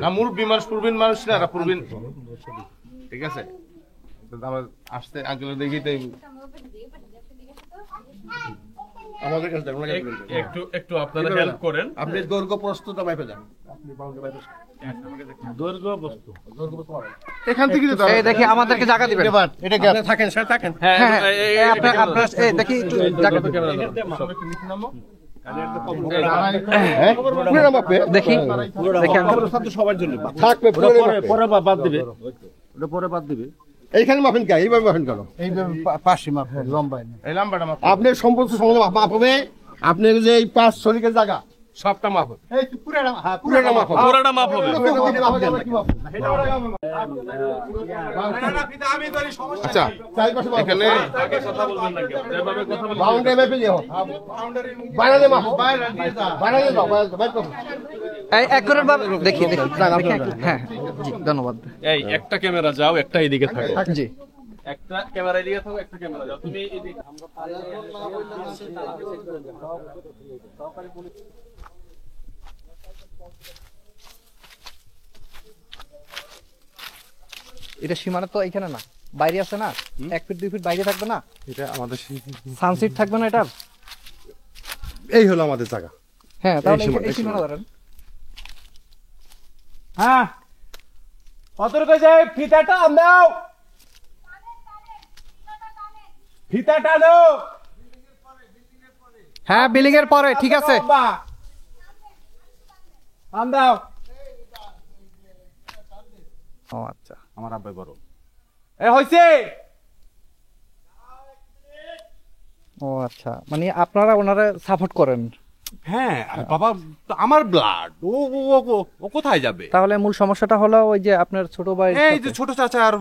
না মুরব্বী মানুষ, প্রবীণ মানুষ না, এরা প্রবীণ। ঠিক আছে, তো আমার আসতে আঙ্কেল দেখি তাই আমাদের কাছে দেখুন, একটু একটু আপনারা হেল্প করেন। আপনি দৈর্ঘ্য প্রস্তুত মাইপে যান। এখান থেকে যেতে হবে। দেখি আমাদেরকে জায়গা দিবেন। এটা কি আপনি থাকেন, স্যার থাকেন। হ্যাঁ আপনার দেখি একটু জায়গা দিবেন। হ্যাঁ, পুরো নাম আপনি দেখি দেখি সবার জন্য থাকবে, পরে বাদ দিবে, ওটা পরে বাদ দিবে। এইখানে মাফেন কেন, এইভাবে মাফেন কেন? এইভাবে পাশে মাফেন, লম্বায় না। এই লাম্বাটা মাপ। আপনার সম্পত্তি সঙ্গে মাপ হবে। আপনার যে এই 5 শরিকের জায়গা সবটা মাপ হবে। এই পুরোটা, হ্যাঁ পুরোটা মাপ হবে। পুরোটা মাপ হবে। আচ্ছা চারিপাশে মাপ এখানে বাউন্ডারি মাপে যাও, বাইরে মাপ, বাইরে দাও, বাইরে দাও। এই এক করে দেখি দেখি হ্যাঁ জি ধন্যবাদ। এই একটা ক্যামেরা যাও, একটা এদিকে থাকো। জি একটা ক্যামেরা এদিকে থাকো, একটা ক্যামেরা যাও। তুমি এদিকে। এটা সীমানা তো এখানে না, বাইরে আছে না, 1 ফিট 2 ফিট বাইরে থাকবে না, এটা আমাদের সানসিট থাকবে না এটা। এই হলো আমাদের জায়গা। হ্যাঁ তাহলে এই সীমানা ধরেন। হ্যাঁ কতর কইছে ফিতাটা দাও, ফিতাটা দাও। হ্যাঁ বিল্ডিং এর পরে ঠিক আছে। দাও। ও আচ্ছা আমার আব্বাই বড়। এ হইছে। ও আচ্ছা, মানে আপনারা ওনারা সাপোর্ট করেন। হ্যাঁ বাবা তো আমার ব্লাড, ও ও ও- ও কোথায় যাবে? তাহলে মূল সমস্যাটা হলো ওই যে আপনার ছোট ভাই। এই যে ছোট চাচা আর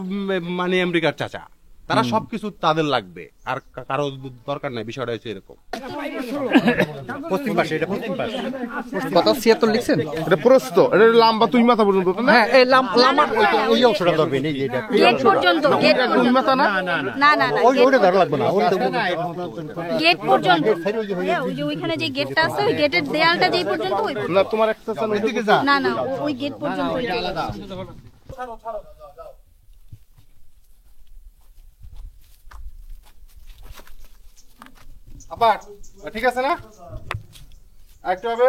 মানে আমেরিকার চাচা, তারা সবকিছু তাদের লাগবে, আর কারো দরকার নাই। বিষয়টা হচ্ছে এরকম। পশ্চিম পাশে, এটা পশ্চিম পাশে। কত 76 লিখছেন? এটা প্রস্ত, এটা লম্বা 2 মাথা পর্যন্ত তো না? হ্যাঁ এই লামা ওই অংশটা ধরবেন, এই যে এটা গেট পর্যন্ত গেট 2 মাথা না? না না না ওইটা ধরা লাগবে না, গেট পর্যন্ত হ্যাঁ, ওই যে ওইখানে যে গেটটা আছে ওই গেটের দেয়ালটা যেই পর্যন্ত ওই না তোমার একটা চাচা ওইদিকে যা। না না ওই গেট পর্যন্ত আলাদা। আবার ঠিক আছে না? আরেকটু হবে।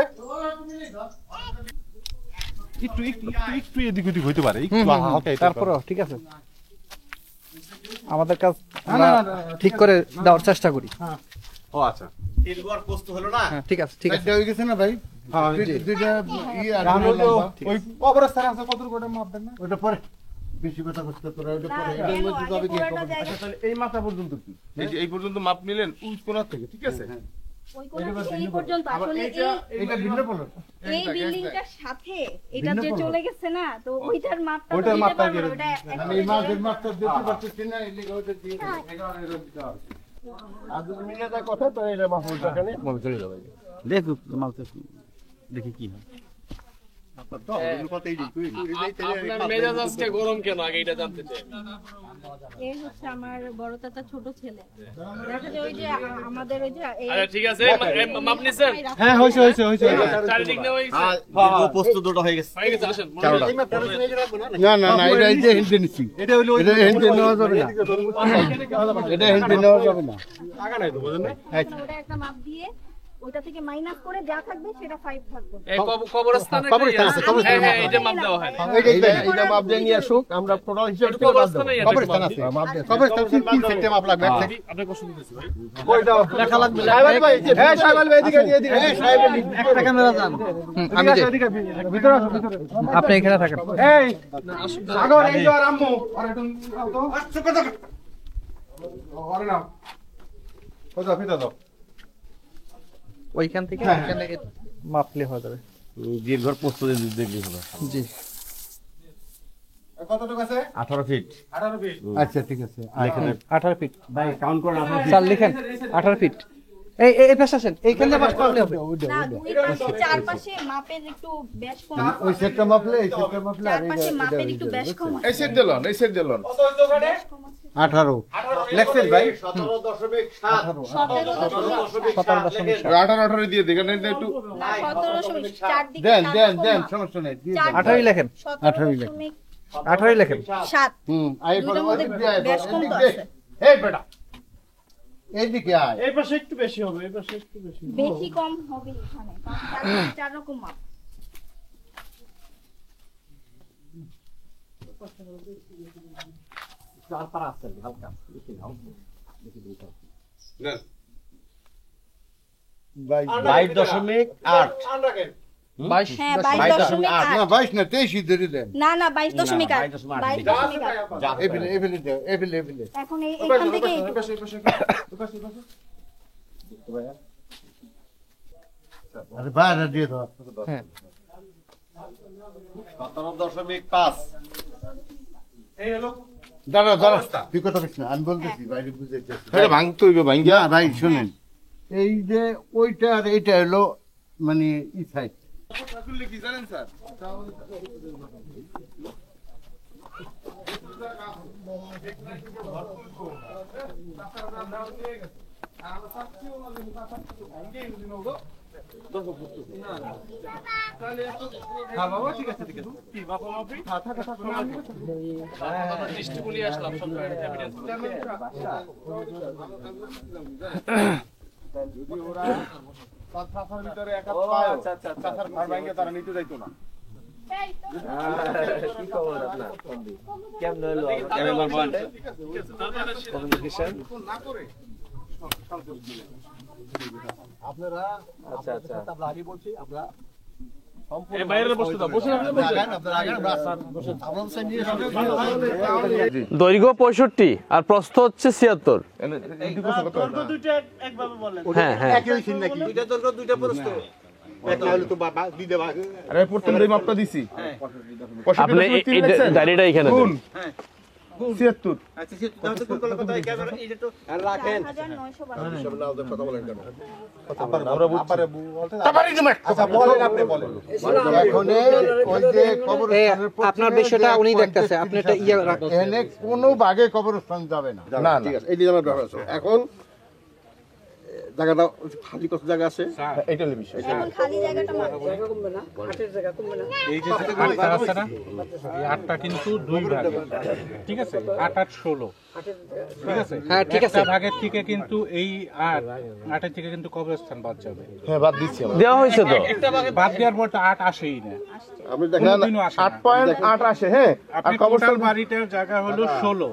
একটু একটু একটু এদিক ওদিক হইতে পারে, একটু হালকা। তারপরে ঠিক আছে, আমাদের কাজ আমরা ঠিক করে দেওয়ার চেষ্টা করি। ও আচ্ছা তিলবার পোস্ত হলো না? হ্যাঁ ঠিক আছে ঠিক আছে। হয়ে গেছে না ভাই? হ্যাঁ, দুইটা আর ওই কবরস্থান আছে কত করে মাপ দেন না? ওটা পরে বেশি কথা করতে তোরা, ওটা পরে এর মধ্যে যাবে কি খবর? আচ্ছা তাহলে এই মাথা পর্যন্ত কি? এই যে এই পর্যন্ত মাপ নিলেন ওই কোণা থেকে, ঠিক আছে? ওই কোণা থেকে এই পর্যন্ত আসলে এটা ভিন্ন বলো। এই বিল্ডিংটার সাথে এটা যে চলে গেছে না, তো ওইটার মাপটা ওইটার দিতে মাপটা পারবো না, কি? ওটা আমি এই মাছের মাছটা দিতে পারতেছি না, এই লিগে ওটা দিয়ে দিতে হবে। আর যদি মিলে যায় কথা তো এটা মাছ ওইটাখানে চলে যাবে। দেখো মালতে দেখি কি হয়। গরম কেন আগে এটা জানতে চাই। এই হচ্ছে আমার বড় চাচা ছোট ছেলে। দেখা যায় ওই যে আমাদের ওই যে আচ্ছা ঠিক আছে, মাপ নিছেন? হ্যাঁ হইছে চারিদিক নিয়ে হইছে? প্রস্তুত দুটো হয়ে গেছে। হয়ে গেছে, আসেন। না এটা এই যে হিন্দি নিচ্ছি, এটা হইলো এটা হিন্দি নেওয়া যাবে না, এটা হিন্দি নেওয়া যাবে না। ওটা একটা মাপ দিয়ে ওটা থেকে মাইনাস করে যা থাকবে সেটা 5 থাকবে। এই কবরস্থানে হ্যাঁ হ্যাঁ এটা মাপ দেওয়া হয় না। এইটা মাপ দিয়ে নিয়ে আসুক, আমরা টোটাল হিসাব করে বাদ দেব। কবরস্থান আছে, মাপ দিয়ে কবরস্থান তিন সেক্টর মাপ লাগবে। আপনি কষ্ট দিতেছি ভাই। কয়টা লেখা লাগবে? সাহেব ভাই, হ্যাঁ সাহেব ভাই এদিকে এদিকে, হ্যাঁ সাহেব একটা ক্যামেরা যান। আমি যে ভিতরে আসো ভিতরে। আপনি এখানে থাকেন। এই সাগর এই যে আম্মু আরে তুমি তো আচ্ছা কথা আরে না কথা ফিতা দাও। ওইখান থেকে এখানে মাপলে হয়ে যাবে। দীর্ঘর প্রস্তুতি দেখলি হবে। জি কতটুকু আছে? 18 ফিট। 18 ফিট। আচ্ছা ঠিক আছে। 18 ফিট ভাই কাউন্ট করেন 18 ফিট। স্যার লিখেন 18 ফিট। এই পাশে আসেন, এইখানে পাশ করলে হবে। না দুই পাশে চার পাশে মাপের একটু বেশ কম। ওই সেক্টর মাপলে এই সেক্টর মাপলে চার পাশে মাপের একটু বেশ কম। এই সেট দিলন, এই সেট দিলন। কত হইছে ওখানে? 18 লেখছেন ভাই? 18 দিয়ে দেখেন একটু 17.4 দিকে দেন সমস্যা নেই, দিয়ে দেন। 18 লেখেন, 18 লেখেন। 18 লেখেন। 7 আই দুইটার মধ্যে বেশ কম তো আছে। এই বেটা এইদিকে আয়। এই পাশে একটু বেশি হবে, এই পাশে একটু বেশি। বেশি কম হবে এখানে কারণ চার রকম মাপ। ভাই 22.8 আন রাখেন। 22 হ্যাঁ 22.8 না 22 না 23 ধরে দেন। না না 22.8 22.8 এভেলে দাও, এভেলে এখন এখান থেকে এই পাশে এই পাশে এই পাশে এই পাশে। আরে বাইরে দিয়ে দাও। হ্যাঁ 17.5 এই হলো দাঁড়া তুই কথা বলিস না, আমি বলতেছি বাইরে বুঝাইতেছি। এটা ভাঙতে হইবে ভাঙ্গা। না ভাই শুনেন, এই যে ওইটা আর এইটা হলো মানে ই সাইড। কি জানেন স্যার? হ্যাঁ বাবা ঠিক আছে ঠিক আছে। কি বাবা মাপি? হ্যাঁ থাকা দৃষ্টিকোণ নিয়ে আসলাম সব এভিডেন্স। যদি ওরা চাচার ভিতরে একা পায়, চাচার ঘর ভাঙে তারা নিতে যাইতো না। কি খবর আপনার? কেমন হলো? কেমন বল? কমিউনিকেশন না করে আপনারা আচ্ছা আচ্ছা। আমরা আগে বলছি, আমরা এই বাইরে বসতে দাও, বসে আপনি বসে। দৈর্ঘ্য 65 আর প্রস্থ হচ্ছে 76। দৈর্ঘ্য দুইটা একভাবে বলেন। হ্যাঁ হ্যাঁ দুইটা দৈর্ঘ্য দুইটা প্রস্থ। আরে প্রথম যে মাপটা দিছি আপনি এই ডায়েরিটা এখানে দেন। 76 আচ্ছা দাও তো কোন কথা এই ক্যামেরা এই যে তো রাখেন। 1912 সব নাও কথা বলেন কেন? আচ্ছা বলেন আপনি বলেন। এখন ওই যে কবরস্থানের আপনার বিষয়টা উনি দেখতেছে, আপনি এটা ইয়া রাখেন। এখানে কোনো ভাগে কবরস্থান যাবে না। না ঠিক আছে, এই যে আমার ব্যাপার আছে। এখন জায়গাটা খালি কত জায়গা আছে? এইটা হলো বিষয়। এখন খালি জায়গাটা মাপ এই যে 8টা আছে না, এই 8টা কিন্তু দুই ভাগে, ঠিক আছে? 8 8 16, ঠিক আছে? হ্যাঁ, ঠিক আছে। একটা ভাগের থেকে কিন্তু এই 8 থেকে কিন্তু কবরস্থান বাদ যাবে। হ্যাঁ বাদ দিছি আমরা। দেওয়া হয়েছে তো। বাদ দেওয়ার পর তো 8 আসেই না, আপনি দেখেন কোনোদিনও আসে না। 8.8 আসে। হ্যাঁ আর আপনি কবরস্থান টোটাল বাড়িটার জায়গা হলো 16।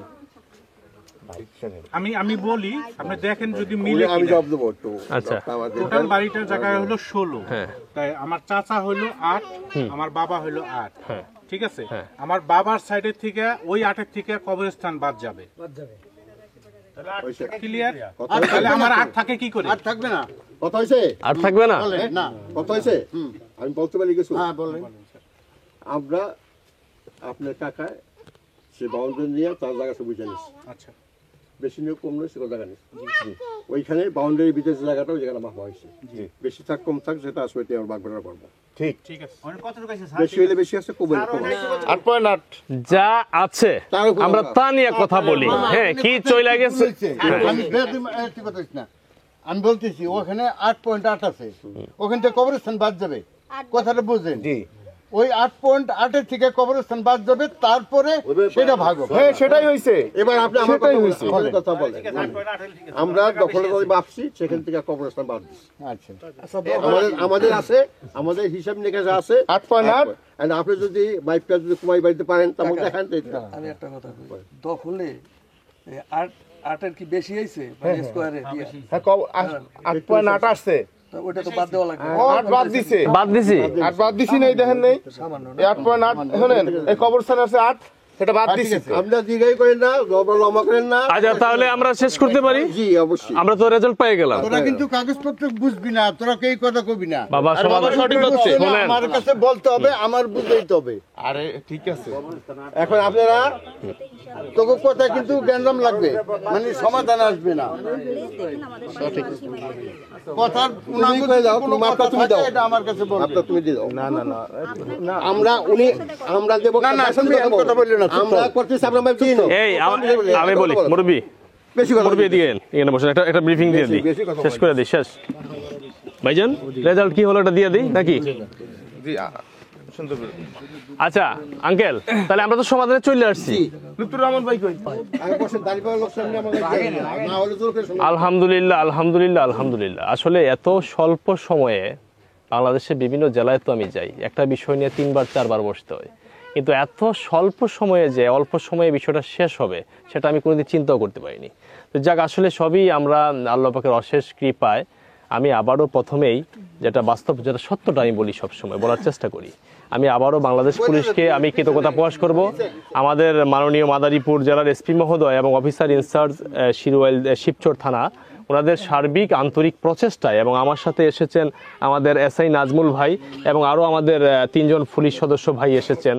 আমি বলি, আপনি দেখেন যদি মিলে আমি জবাব দেবো একটু। আচ্ছা। টোটাল বাড়িটার জায়গা হলো 16। হ্যাঁ। তাই আমার চাচা হলো 8, আমার বাবা হলো 8। হ্যাঁ। ঠিক আছে? আমার বাবার সাইডের থেকে ওই 8-এর থেকে কবরস্থান বাদ যাবে। ক্লিয়ার? তাহলে আমার 8 থাকে কি করে? আর থাকবে না। কত হয়েছে? আর থাকবে না। না কত হয়েছে? আমি বলতে পারি কিছু? হ্যাঁ বলেন। আমরা আপনার কাকায় সে বাউন্ডারি নিয়ে তার জায়গা সব বুঝে নিস। আচ্ছা। বেশি নিয়ে কম নয় সেটা জায়গা নিস। ওইখানে বাউন্ডারি বিদেশ জায়গাটাও যেখানে মাপা হয়েছে। বেশি থাক কম থাক সেটা আসলে আমার বাগবাড়া করবো। ঠিক ঠিক আছে বেশি হলে বেশি আছে, কমে 8.8 যা আছে আমরা তা নিয়ে কথা বলি। হ্যাঁ, কি চলে গেছে আমি কথা বলছি না, আমি বলতেছি ওখানে 8.8 আছে, ওখান থেকে কবরস্থান বাদ যাবে, কথাটা বুঝেন? ওই 8.8 এর থেকে কবরস্থান বাদ যাবে, তারপরে সেটা ভাগ হবে। হ্যাঁ সেটাই হইছে। এবার আপনি আমার কথা বলেন, আমরা দখলদারি ভাবছি, সেখান থেকে কবরস্থান বাদ দিচ্ছি। আচ্ছা, আমাদের আছে, আমাদের হিসাব নিকাশ আছে 8.8 and আপনি যদি মাইকটা যদি কমাই বাড়িতে পারেন তাহলে দেখান। আমি একটা কথা বলি, দখলে 8 কি বেশি হইছে স্কয়ারে দিয়া? হ্যাঁ 8.8 আসছে, ওটা তো বাদ দেওয়া লাগবে। 8 বাদ দিছে, বাদ দিছি 8 বাদ দিছি নাই, দেখেন নাই 8.8 শুনেন, এই কবরস্থান আছে 8, সেটা বাদ দিছি। আমরা দিগাই করেন না, লম্বা করেন না। আচ্ছা, তাহলে আমরা শেষ করতে পারি? জি অবশ্যই। আমরা তো রেজাল্ট পেয়ে গেলাম। তোরা কিন্তু কাগজপত্র বুঝবি না, তোরা এই কথা কবি না। বাবা সঠিক হচ্ছে, আমার কাছে বলতে হবে, আমার বুঝতেই হবে। আরে ঠিক আছে, এখন আপনারা তোকে কথা কিন্তু জ্ঞানরাম লাগবে, মানে সমাধান আসবে না। কথার এটা আমার কাছে বলবে, তুমি দিয়ে দাও। না না না আমরা দেবো না, কথা বললেন না, আমরা করতেছি, আমরা দিয়ে নাও। এই আমি বলি মুরব্বি, বেশি কথা মুরব্বি এদিকে এখানে বসে একটা ব্রিফিং দিয়ে দিই, শেষ করে দিই। শেষ ভাইজান, রেজাল্ট কি হলো এটা দিয়ে দিই নাকি? জি সুন্দর। আচ্ছা আঙ্কেল, তাহলে আমরা তো সমাধানে চলে আসছি। লুৎফুর রহমান ভাই কই? আলহামদুলিল্লাহ আলহামদুলিল্লাহ আলহামদুলিল্লাহ। আসলে এত স্বল্প সময়ে বাংলাদেশের বিভিন্ন জেলায় তো আমি যাই, একটা বিষয় নিয়ে 3বার 4বার বসতে হয়, কিন্তু এত স্বল্প সময়ে যে অল্প সময়ে বিষয়টা শেষ হবে সেটা আমি কোনোদিন চিন্তাও করতে পারিনি। তো যাক, আসলে সবই আমরা আল্লাহ পাকের অশেষ কৃপায়। আমি আবারও প্রথমেই যেটা বাস্তব, যেটা সত্যটা আমি বলি, সবসময় বলার চেষ্টা করি। আমি আবারও বাংলাদেশ পুলিশকে আমি কৃতজ্ঞতা প্রকাশ করব। আমাদের মাননীয় মাদারীপুর জেলার এসপি মহোদয় এবং অফিসার ইনচার্জ শিবচর থানা, ওনাদের সার্বিক আন্তরিক প্রচেষ্টায়, এবং আমার সাথে এসেছেন আমাদের এসআই নাজমুল ভাই এবং আরও আমাদের 3 জন পুলিশ সদস্য ভাই এসেছেন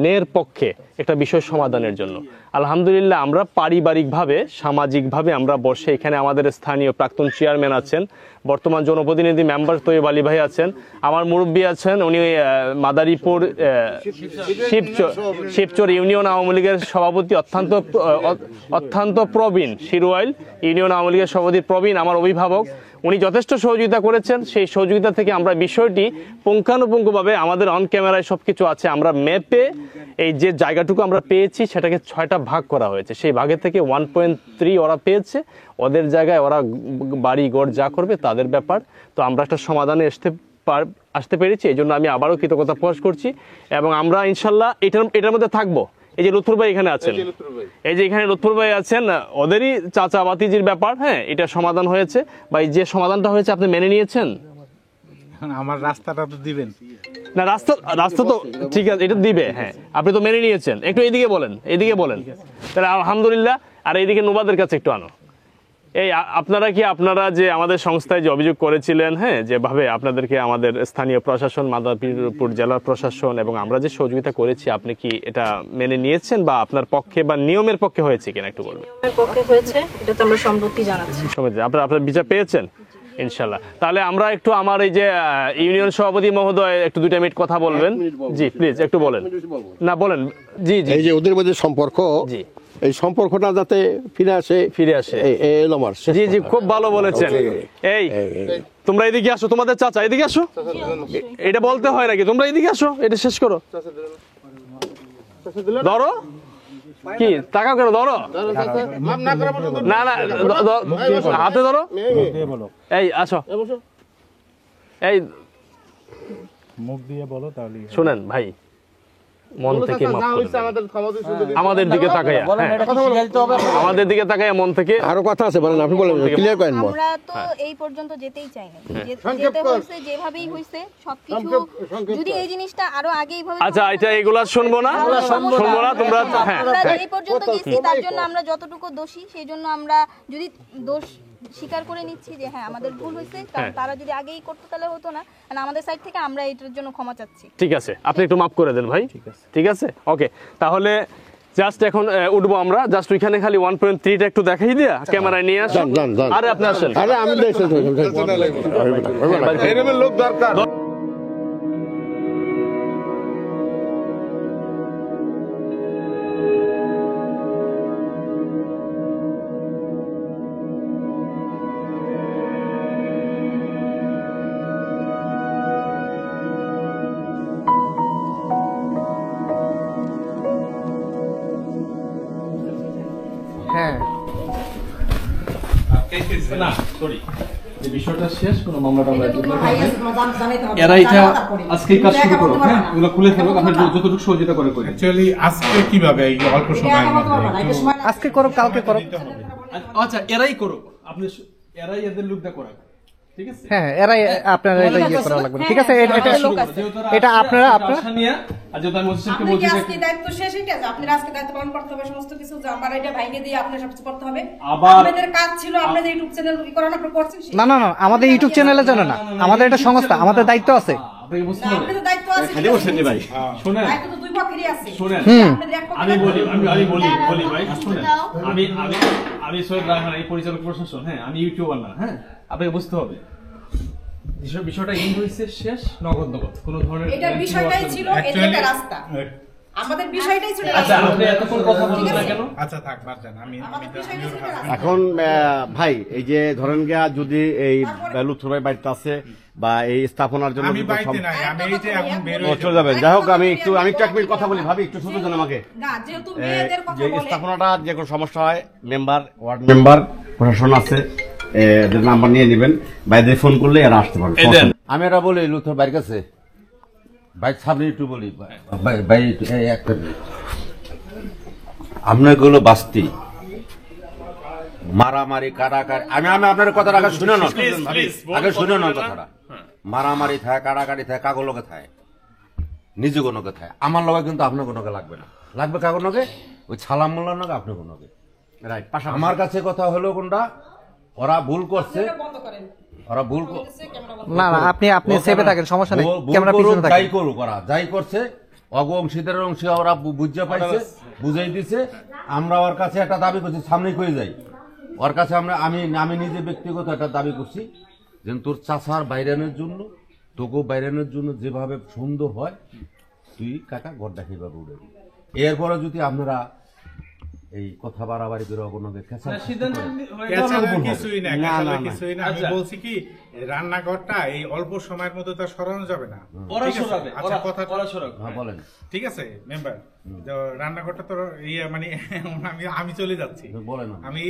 ন্যায়ের পক্ষে একটা বিষয় সমাধানের জন্য। আলহামদুলিল্লাহ, আমরা পারিবারিকভাবে সামাজিকভাবে আমরা বসে, এখানে আমাদের স্থানীয় প্রাক্তন চেয়ারম্যান আছেন, বর্তমান জনপ্রতিনিধি মেম্বার তৈয়ব আলী ভাই আছেন, আমার মুরব্বী আছেন, উনি মাদারীপুর শিবচর ইউনিয়ন আওয়ামী লীগের সভাপতি অত্যন্ত প্রবীণ, শিরোয়াইল ইউনিয়ন আওয়ামী লীগের সভাপতি প্রবীণ, আমার অভিভাবক, উনি যথেষ্ট সহযোগিতা করেছেন। সেই সহযোগিতা থেকে আমরা বিষয়টি পুঙ্খানুপুঙ্খভাবে, আমাদের অন ক্যামেরায় সবকিছু আছে, আমরা ম্যাপে এই যে জায়গাটুকু আমরা পেয়েছি সেটাকে 6টা ভাগ করা হয়েছে। সেই ভাগের থেকে 1.3 ওরা পেয়েছে, ওদের জায়গায় ওরা বাড়ি ঘর যা করবে তাদের ব্যাপার। তো আমরা একটা সমাধানে আসতে পেরেছি, এই জন্য আমি আবারও কৃতজ্ঞতা প্রকাশ করছি। এবং আমরা ইনশাল্লাহ এটার মধ্যে থাকবো। এই যে লুৎফুর ভাই এখানে আছেন, এই যে এখানে লুৎফুর ভাই আছেন, ওদেরই চাচা বাতিজির ব্যাপার। হ্যাঁ, এটা সমাধান হয়েছে, বা এই যে সমাধানটা হয়েছে আপনি মেনে নিয়েছেন। আমার রাস্তাটা তো দিবেন না, রাস্তা তো ঠিক আছে, এটা দিবে। হ্যাঁ, আপনি তো মেনে নিয়েছেন। একটু এইদিকে বলেন, এইদিকে বলেন, তাহলে আলহামদুলিল্লাহ। আর এইদিকে নোবাদের কাছে একটু আনো। এই আপনারা যে আমাদের সংস্থায় যে অভিযোগ করেছিলেন, হ্যাঁ, যেভাবে আপনাদেরকে আমাদের স্থানীয় প্রশাসন, মাদারীপুর জেলার প্রশাসন এবং আমরা যে সহযোগিতা করেছি, আপনি কি এটা মেনে নিয়েছেন, বা আপনার পক্ষে বা নিয়মের পক্ষে হয়েছে কিনা একটু বলবেন? নিয়মের পক্ষে হয়েছে, এটা তো আমরা সম্মতি জানাচ্ছি। আপনার বিচার পেয়েছেন ইনশাল্লাহ। তাহলে আমরা একটু আমার এই যে ইউনিয়ন সভাপতি মহোদয় একটু 2 মিনিট কথা বলবেন। জি প্লিজ একটু বলেন। না বলেন। জি জি। এই যে ওদের মধ্যে সম্পর্ক, জি, এই সম্পর্কটা যাতে ফিরে আসে। জি জি, খুব ভালো বলেছেন। এই তোমরা এদিকে আসো, তোমাদের চাচা এদিকে আসো। এটা বলতে হয় নাকি? তোমরা এদিকে আসো, এটা শেষ করো। ধরো কি টাকা করে ধরো, না না হাতে ধরো। এই আসো, এই মুখ দিয়ে বলো তাহলে। শুনেন ভাই, মন থেকে আমাদের দিকে তাকাইয়া, আমাদের দিকে তাকাইয়া মন থেকে আরো কথা আছে, বলেন, আপনি বলেন, ক্লিয়ার করেন। আমরা তো এই পর্যন্ত যেতেই চাই না, যেতে হইছে যেভাবেই হইছে সবকিছু। যদি এই জিনিসটা আরো আগে এইভাবে, আচ্ছা এটা এগুলা শুনবো না তোমরা। হ্যাঁ, আমরা এই পর্যন্ত গেছি, তার জন্য আমরা যতটুকু দোষী, সেই জন্য আমরা যদি দোষ স্বীকার করে নিচ্ছি যে হ্যাঁ আমাদের ভুল হয়েছে, কারণ তারা যদি আগেই করতো তাহলে হতো না। আমাদের সাইড থেকে আমরা এটার জন্য ক্ষমা চাচ্ছি। ঠিক আছে, আপনি একটু মাফ করে দেন ভাই। ঠিক আছে, ওকে। তাহলে জাস্ট এখন উঠবো আমরা, জাস্ট ওইখানে খালি 1.3টা একটু দেখাই দিয়া ক্যামেরায় নিয়ে আসুন। আরে আপনি আসেন। আরে আমি লোক দরকার। হ্যাঁ না সরি এই বিষয়টা শেষ, কোনো মামলাটা আমরা এরা এটা আজকে কাজ শুরু করো, হ্যাঁ এগুলো খুলে ফেলো, আপনি যতটুকু সহযোগিতা করে করি। অ্যাকচুয়ালি আজকে কিভাবে এই অল্প সময়ের মধ্যে আজকে করো কালকে করো। আচ্ছা এরাই করো, আপনি এরাই এদের লোকটা করা, ঠিক আছে? হ্যাঁ এরাই আপনারা এটা ইয়ে করা লাগবে, ঠিক আছে? এটা আপনারা নিয়ে আর যেহেতু আমি মসজিদকে বলছি আজকে দায়িত্ব শেষ হয়ে গেছে, আপনারা আজকে দায়িত্ব পালন করতে হবে সমস্ত কিছু, যে আমার এটা ভাইকে দিয়ে আপনি সবকিছু করতে হবে। আপনাদের কাজ ছিল আপনাদের ইউটিউব চ্যানেল কি করানো আপনারা করছেন। না না না, আমাদের ইউটিউব চ্যানেলের জন্য না, আমাদের এটা সংস্থা, আমাদের দায়িত্ব আছে। আপনাদের দায়িত্ব আছে, খালি বসেন ভাই, শুনেন দায়িত্ব তো দুই পক্ষেরই আছে। শুনেন আমি বলি ভাই, শুনেন আমি সৈয়দ রায়হান, এই পরিচালক প্রশাসন, হ্যাঁ আমি ইউটিউবার না, হ্যাঁ আপনাকে বুঝতে হবে বিষয়টা ইনভয়েসের শেষ, নগদ কোনো ধরনের এটা বিষয়টাই ছিল এদিকে রাস্তা, আমাদের বিষয়টাই ছিল। আচ্ছা আপনি এতক্ষণ কথা বলছেন না কেন? আচ্ছা থাক বাদ দেন, আমি এখন ভাই এই যে ধরেন গিয়া যদি এই লুৎফর ভাই বাড়িতে আছে বা এই স্থাপনার জন্য আমি বাড়িতে নাই, আমি এই যে এখন বের হয়ে চলে যাবেন। যাই হোক আমি একটু এক মিনিট কথা বলি, ভাবি একটু শুনতে দেন আমাকে। না যেহেতু মেয়েদের কথা যে বলে স্থাপনাটা যে কোনো সমস্যা হয় মেম্বার, ওয়ার্ড মেম্বার, প্রশাসন আছে, এদের নাম্বার নিয়ে নেবেন, বাইরে ফোন করলে এরা আসতে পারবে। আমি এটা বলি লুথর বাইর কাছে, ভাই সামনে একটু বলি ভাই একটা আপনার গুলো বাস্তি মারামারি কাটাকাটি, আমি আপনার কথাটা আগে শুনে না, আগে শুনে না কথাটা। মারামারি থাকে, কাটাকাটি থাকে, কাগো লোকে থাকে, নিজে কোনো থাকে, আমার লগে কিন্তু আপনার কোনো লাগবে না, লাগবে কাগো নগে ওই ছালাম মোল্লার নগে আপনার কোনো রাইট। আমার কাছে কথা হলো কোনটা, ওরা ভুল করছে, ওরা ভুল না না, আপনি সেভে থাকেন, সমস্যা নেই, ক্যামেরা পিছনে থাকেন। যাই করুক, ওরা যাই করছে অংশীদার অংশী ওরা বুঝতে পাইছে, বুঝাই দিছে। আমরা ওর কাছে একটা দাবি করছি, সামনে কয়ে যাই ওর কাছে, আমি নিজে ব্যক্তিগত একটা দাবি করছি যে তোর চাষার বাইরানোর জন্য, তোকে বাইরানোর জন্য যেভাবে সুন্দর হয় তুই কাকা ঘর দেখে ভাবে উঠে। এরপরে যদি আপনারা এই কথা বাড়াবাড়ি করে কিছুই না, আমি বলছি কি রান্নাঘরটা এই অল্প সময়ের মধ্যে তো সরানো যাবে না। আচ্ছা কথা বলেন, ঠিক আছে মেম্বার, রান্নাঘরটা তো ইয়ে মানে আমি চলে যাচ্ছি, আমি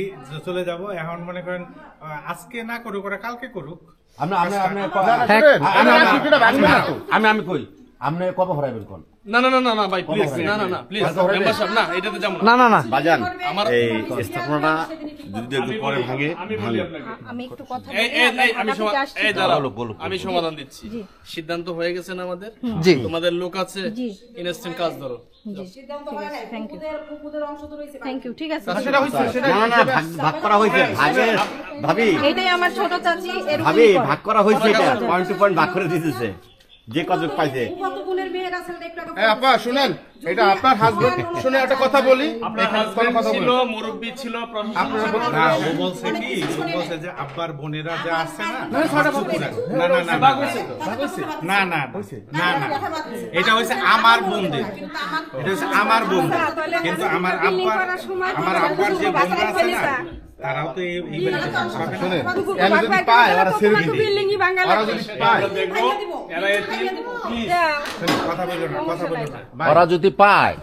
চলে যাব। এখন মনে করেন আজকে না করুক, ওরা কালকে করুক। আমি কই আপনি কবে হরাইবেন কোন? না না না না ভাই প্লিজ, না না না প্লিজ মেম্বার সাহেব, না এটাতে যাব না না না বাজান, এই স্থাপনাটা যদি একটু পরে ভাঙে, আমি একটু কথা আমি সমাধান দিচ্ছি। সিদ্ধান্ত হয়ে গেছে না আমাদের? জি। তোমাদের লোক আছে, ইনস্ট্যান্ট কাজ ধরো। থ্যাংক ইউ, ঠিক আছে। ভাগ করা হয়েছে, ভাবি এটাই আমার ছোট চাচি, ভাবি ভাগ করা হয়েছে, এটা পয়েন্ট টু পয়েন্ট ভাগ করে দিতেছে যে কত পাইছে। আপা শুনেন, এটা আপনার হাজবেন্ড, শুনে একটা কথা বলি, আপনার হাজবেন্ড ছিল, মুরব্বি ছিল, না ও বলছে কি, ও বলছে যে আব্বার বোনেরা যা আছে না, না না না না, এটা হচ্ছে আমার বোনদের, এটা হচ্ছে আমার বোনদের, কিন্তু আমার আব্বার যে বোনরা আছে না তারাও তো এই ওরা যদি পায়,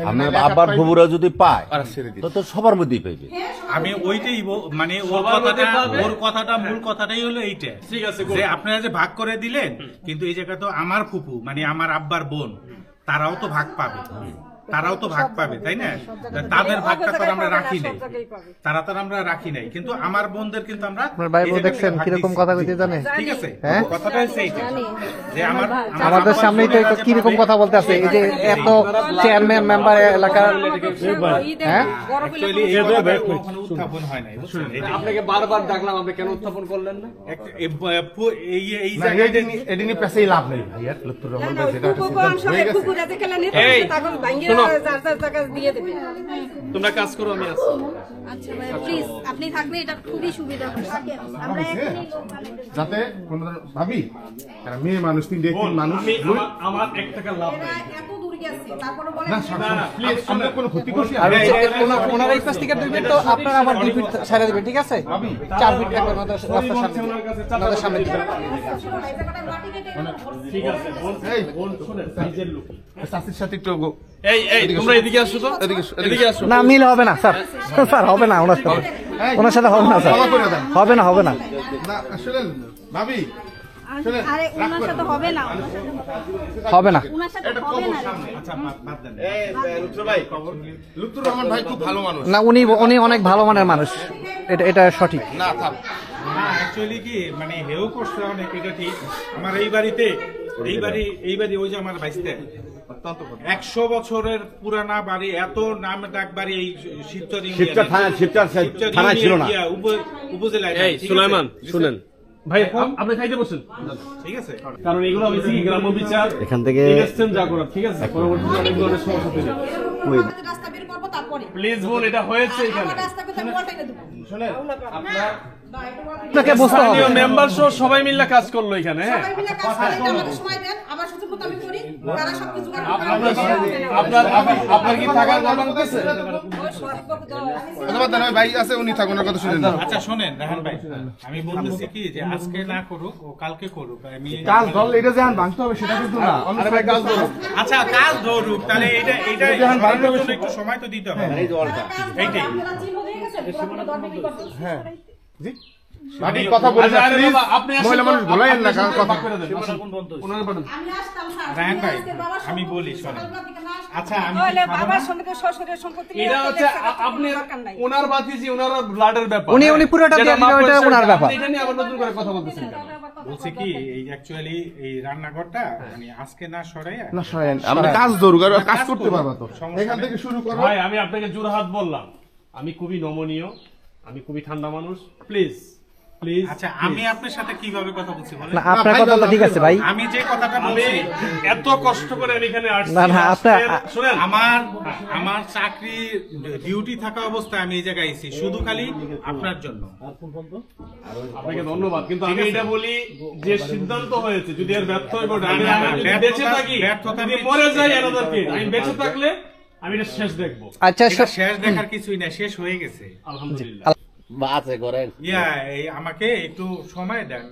আপনার আব্বার বুবুরা যদি পায় তো সবার মধ্যেই পাইবে। আমি ওইটাই মানে ওর কথাটা মূল কথাটাই হলো এইটা, ঠিক আছে, যে আপনারা যে ভাগ করে দিলেন, কিন্তু এই জায়গা তো আমার ফুপু মানে আমার আব্বার বোন, তারাও তো ভাগ পাবে, তারাও তো ভাগ পাবে, তাই না? তাদের ভাগটা তো আমরা রাখি নাই, তারা তো আমরা রাখি নাই, কিন্তু আমার বোনদের কিন্তু আমরা। দেখছেন কিরকম কথা কইতে জানে, ঠিক আছে, কথাটা হচ্ছে এইটা যে আমাদের সামনেই তো কিরকম কথা বলতে আছে, এই যে এত চেয়ারম্যান মেম্বার এলাকার, হ্যাঁ উত্থাপন হয় নাই, বুঝছেন? আপনাকে বারবার ডাকলাম, আপনি কেন উত্থাপন করলেন না? এই জায়গায় এটা নিয়ে পেছাই লাভ নেই ভাই, লুৎফর রহমান ভাই যেটা তোমরা কাজ করো, আমি আছি। আচ্ছা ভাই প্লিজ আপনি থাকলে এটা খুবই সুবিধা হবে, আমরা এখনই যাতে কোন ভাবি মেয়ে মানুষ, তিন মানুষ, আমার 1 টাকা লাভ নেই, আর ওনারা এই পাশ থেকে দিবেন তো আপনারা আবার 2 ফিট ছেড়ে দিবেন, ঠিক আছে? 4 ফিট রাখবেন ওনাদের সামনে দিবেন। ঠিক আছে বোন শুনেন নিজের লোক চাষির সাথে একটু এই তোমরা এদিকে আসো তো, এদিকে আসো। না মিল হবে না স্যার, স্যার হবে না ওনার সাথে, ওনার সাথে হবে না স্যার, হবে না, হবে না। শুনেন ভাবি, আরে ওনার সাথে হবে না, হবে না। ওনার সাথে হবে না। আচ্ছা বাদ দেন। লুৎফুর রহমান ভাই খুব ভালো মানুষ। না উনি অনেক ভালো মানের মানুষ, এটা সঠিক। না থাক না অ্যাকচুয়ালি কি মানে হেও করছে অনেক, এটা ঠিক। আমার এই বাড়ি ওই যে আমার বাইসতে 100 বছরের পুরানা বাড়ি, এত নাম ডাক বাড়ি এই শিবচর থানায় ছিল না। উপজেলায়। এই সুলাইমান শুনেন ভাই, আপনি খাইতে বসেন, ঠিক আছে? কারণ এগুলো হচ্ছে কি গ্রাম্য বিচার, এখান থেকে ইনস্ট্যান্ট যা করার, ঠিক আছে? পরবর্তীতে অনেক ধরনের সমস্যা তৈরি হবে। প্লিজ বোন, এটা হয়েছে এখানে। শুনেন আপনাকে বুঝতে হবে, স্থানীয় মেম্বার সহ সবাই মিলে কাজ করলো এখানে। হ্যাঁ আপনার কি থাকার কথা বলতেছে? ভাই আছে, উনি থাকুন, কথা শুনেন। আচ্ছা শোনেন রাহান ভাই, আমি বলতেছি কি যে আজকে না করুক, ও কালকে করুক। আমি কাজ ধরল, এটা যেন ভাঙতে হবে সেটা কিন্তু না। আরে ভাই কাজ ধরুক। আচ্ছা কাজ ধরুক, তাহলে এটা একটু সময় তো দিতে হবে। এইটাই হ্যাঁ জি ভাবি কথা বলেন না প্লিজ, মহিলা মানুষ বলেন না, কারণ কথা রাহান ভাই আমি বলি শোনেন। আচ্ছা আমি এটা হচ্ছে আপনি ওনার বাতিজি, ওনার ব্লাডের ব্যাপার, উনি পুরোটা দিয়ে দিলেন, ওটা ওনার ব্যাপার। এটা নিয়ে আবার নতুন করে কথা বলতেছেন কেন? বলছে কি এই অ্যাকচুয়ালি এই রান্নাঘরটা মানে আজকে না সরাইয়া না সরেন, আমরা কাজ ধরুক, আর কাজ করতে পারবা তো, এখান থেকে শুরু করো। ভাই আমি আপনাকে জোরহাত বললাম, আমি খুবই নমনীয়, আমি খুবই ঠান্ডা মানুষ, প্লিজ প্লিজ। আচ্ছা আমি আপনার সাথে কিভাবে কথা বলছি বলেন? না আপনার কথা তো ঠিক আছে ভাই, আমি যে কথাটা বলছি, এত কষ্ট করে আমি এখানে আসছি। না আপনার শুনেন, আমার চাকরি ডিউটি থাকা অবস্থায় আমি এই জায়গায় এসেছি শুধু খালি আপনার জন্য। আপনাকে ধন্যবাদ, কিন্তু আমি এটা বলি যে সিদ্ধান্ত হয়েছে যদি এর ব্যর্থ হয়ে পড়ে, আমি বেঁচে থাকি, যদি মরে যাই এনাদেরকে, আমি বেঁচে থাকলে আমি এটা শেষ দেখবো। আচ্ছা শেষ দেখার কিছুই না, শেষ হয়ে গেছে আলহামদুলিল্লাহ। আছে করেন এই আমাকে একটু সময় দেন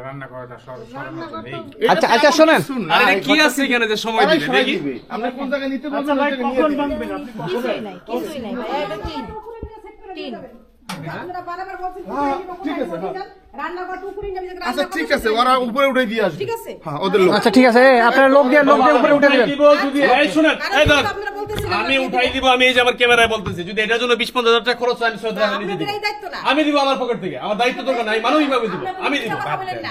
রান্না করাটা সরানোর জন্য। আচ্ছা আচ্ছা শোনেন, আরে কি আছে এখানে যে সময় দিবে দেখি? আপনি কোন জায়গায় নিতে বলবেন, ওই জায়গায় নিয়ে দিবেন। কিছুই নাই ভাই, এটা টিন আচ্ছা ঠিক আছে, ওরা উপরে উঠে দিয়ে আসবে। ঠিক আছে হ্যাঁ, ওদের লোক। আচ্ছা ঠিক আছে, আপনারা লোক দিয়ে উপরে উঠে দিবেন। যদি এই শুনেন, এই ধর আমি উঠাই দিব, আমি এই যে আমার ক্যামেরায় বলতেছি, যদি এটার জন্য 20-50 টাকা খরচ হয় আমি সদরে নিজে দিব, আমি দিব আমার পকেট থেকে, আমার দায়িত্ব দরকার নাই, মানবিকভাবে দিব, আমি দিব,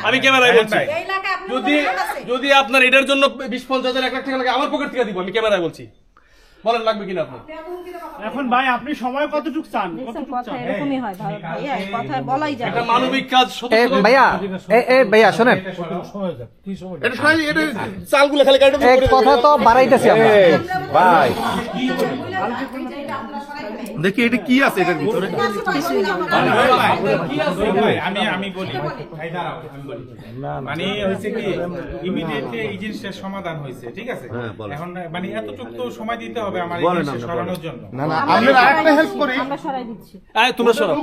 আমি ক্যামেরায় বলছি। যদি আপনার এটার জন্য 20-50 1 লাখ টাকা লাগে, আমার পকেট থেকে দিব, আমি ক্যামেরায় বলছি। বলেন লাগবে কিনা আপনার? এখন ভাই আপনি সময় কতটুকু চান? কথা এরকমই হয় ভাইয়া, কথা বলাই যায়। এটা মানবিক কাজ। ভাইয়া ভাইয়া শোনেন, এটা খালি এটা চালগুলো খালি কাটে এক কথা তো বাড়াইতেছি আমরা ভাই। দেখি এটা কি আছে এটার ভিতরে। আমি বলি মানে হয়েছে কি ইমিডিয়েটলি এই জিনিসটার সমাধান হয়েছে, ঠিক আছে? এখন মানে এতটুকু তো সময় দিতে হবে আমার এই জিনিসটা সরানোর জন্য। না না আমরা আরেকটা হেল্প করি, আমরা সরাই দিচ্ছি। এই তোমরা সরাও,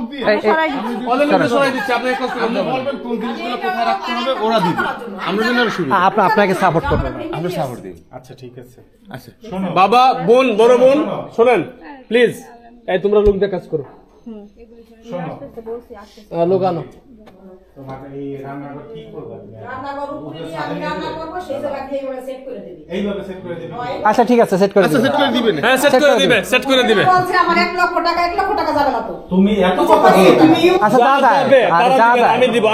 অলরেডি সরাই দিচ্ছি, আপনি কষ্ট করবেন, বলবেন কোন জিনিসগুলো কোথায় রাখতে হবে, ওরা দিবে, আমরা যেন শুরু আপনাকে সাপোর্ট করবেন, আমরা সাপোর্ট দিই। আচ্ছা ঠিক আছে। আচ্ছা শোনো বাবা বোন বড় বোন শোনেন প্লিজ, এই তোমরা লোক দিয়ে কাজ করো, লোক আনো। তোমার এই রান্নাঘর কি করবে? এইভাবে সেট করে দিবি। আচ্ছা ঠিক আছে, সেট করে দিবেন। সেট করে দিবেন। হ্যাঁ সেট করে দিবে, সেট করে দিবে। আমার 1 লক্ষ টাকা যাবে না তো। তুমি এত কথা আচ্ছা দাদা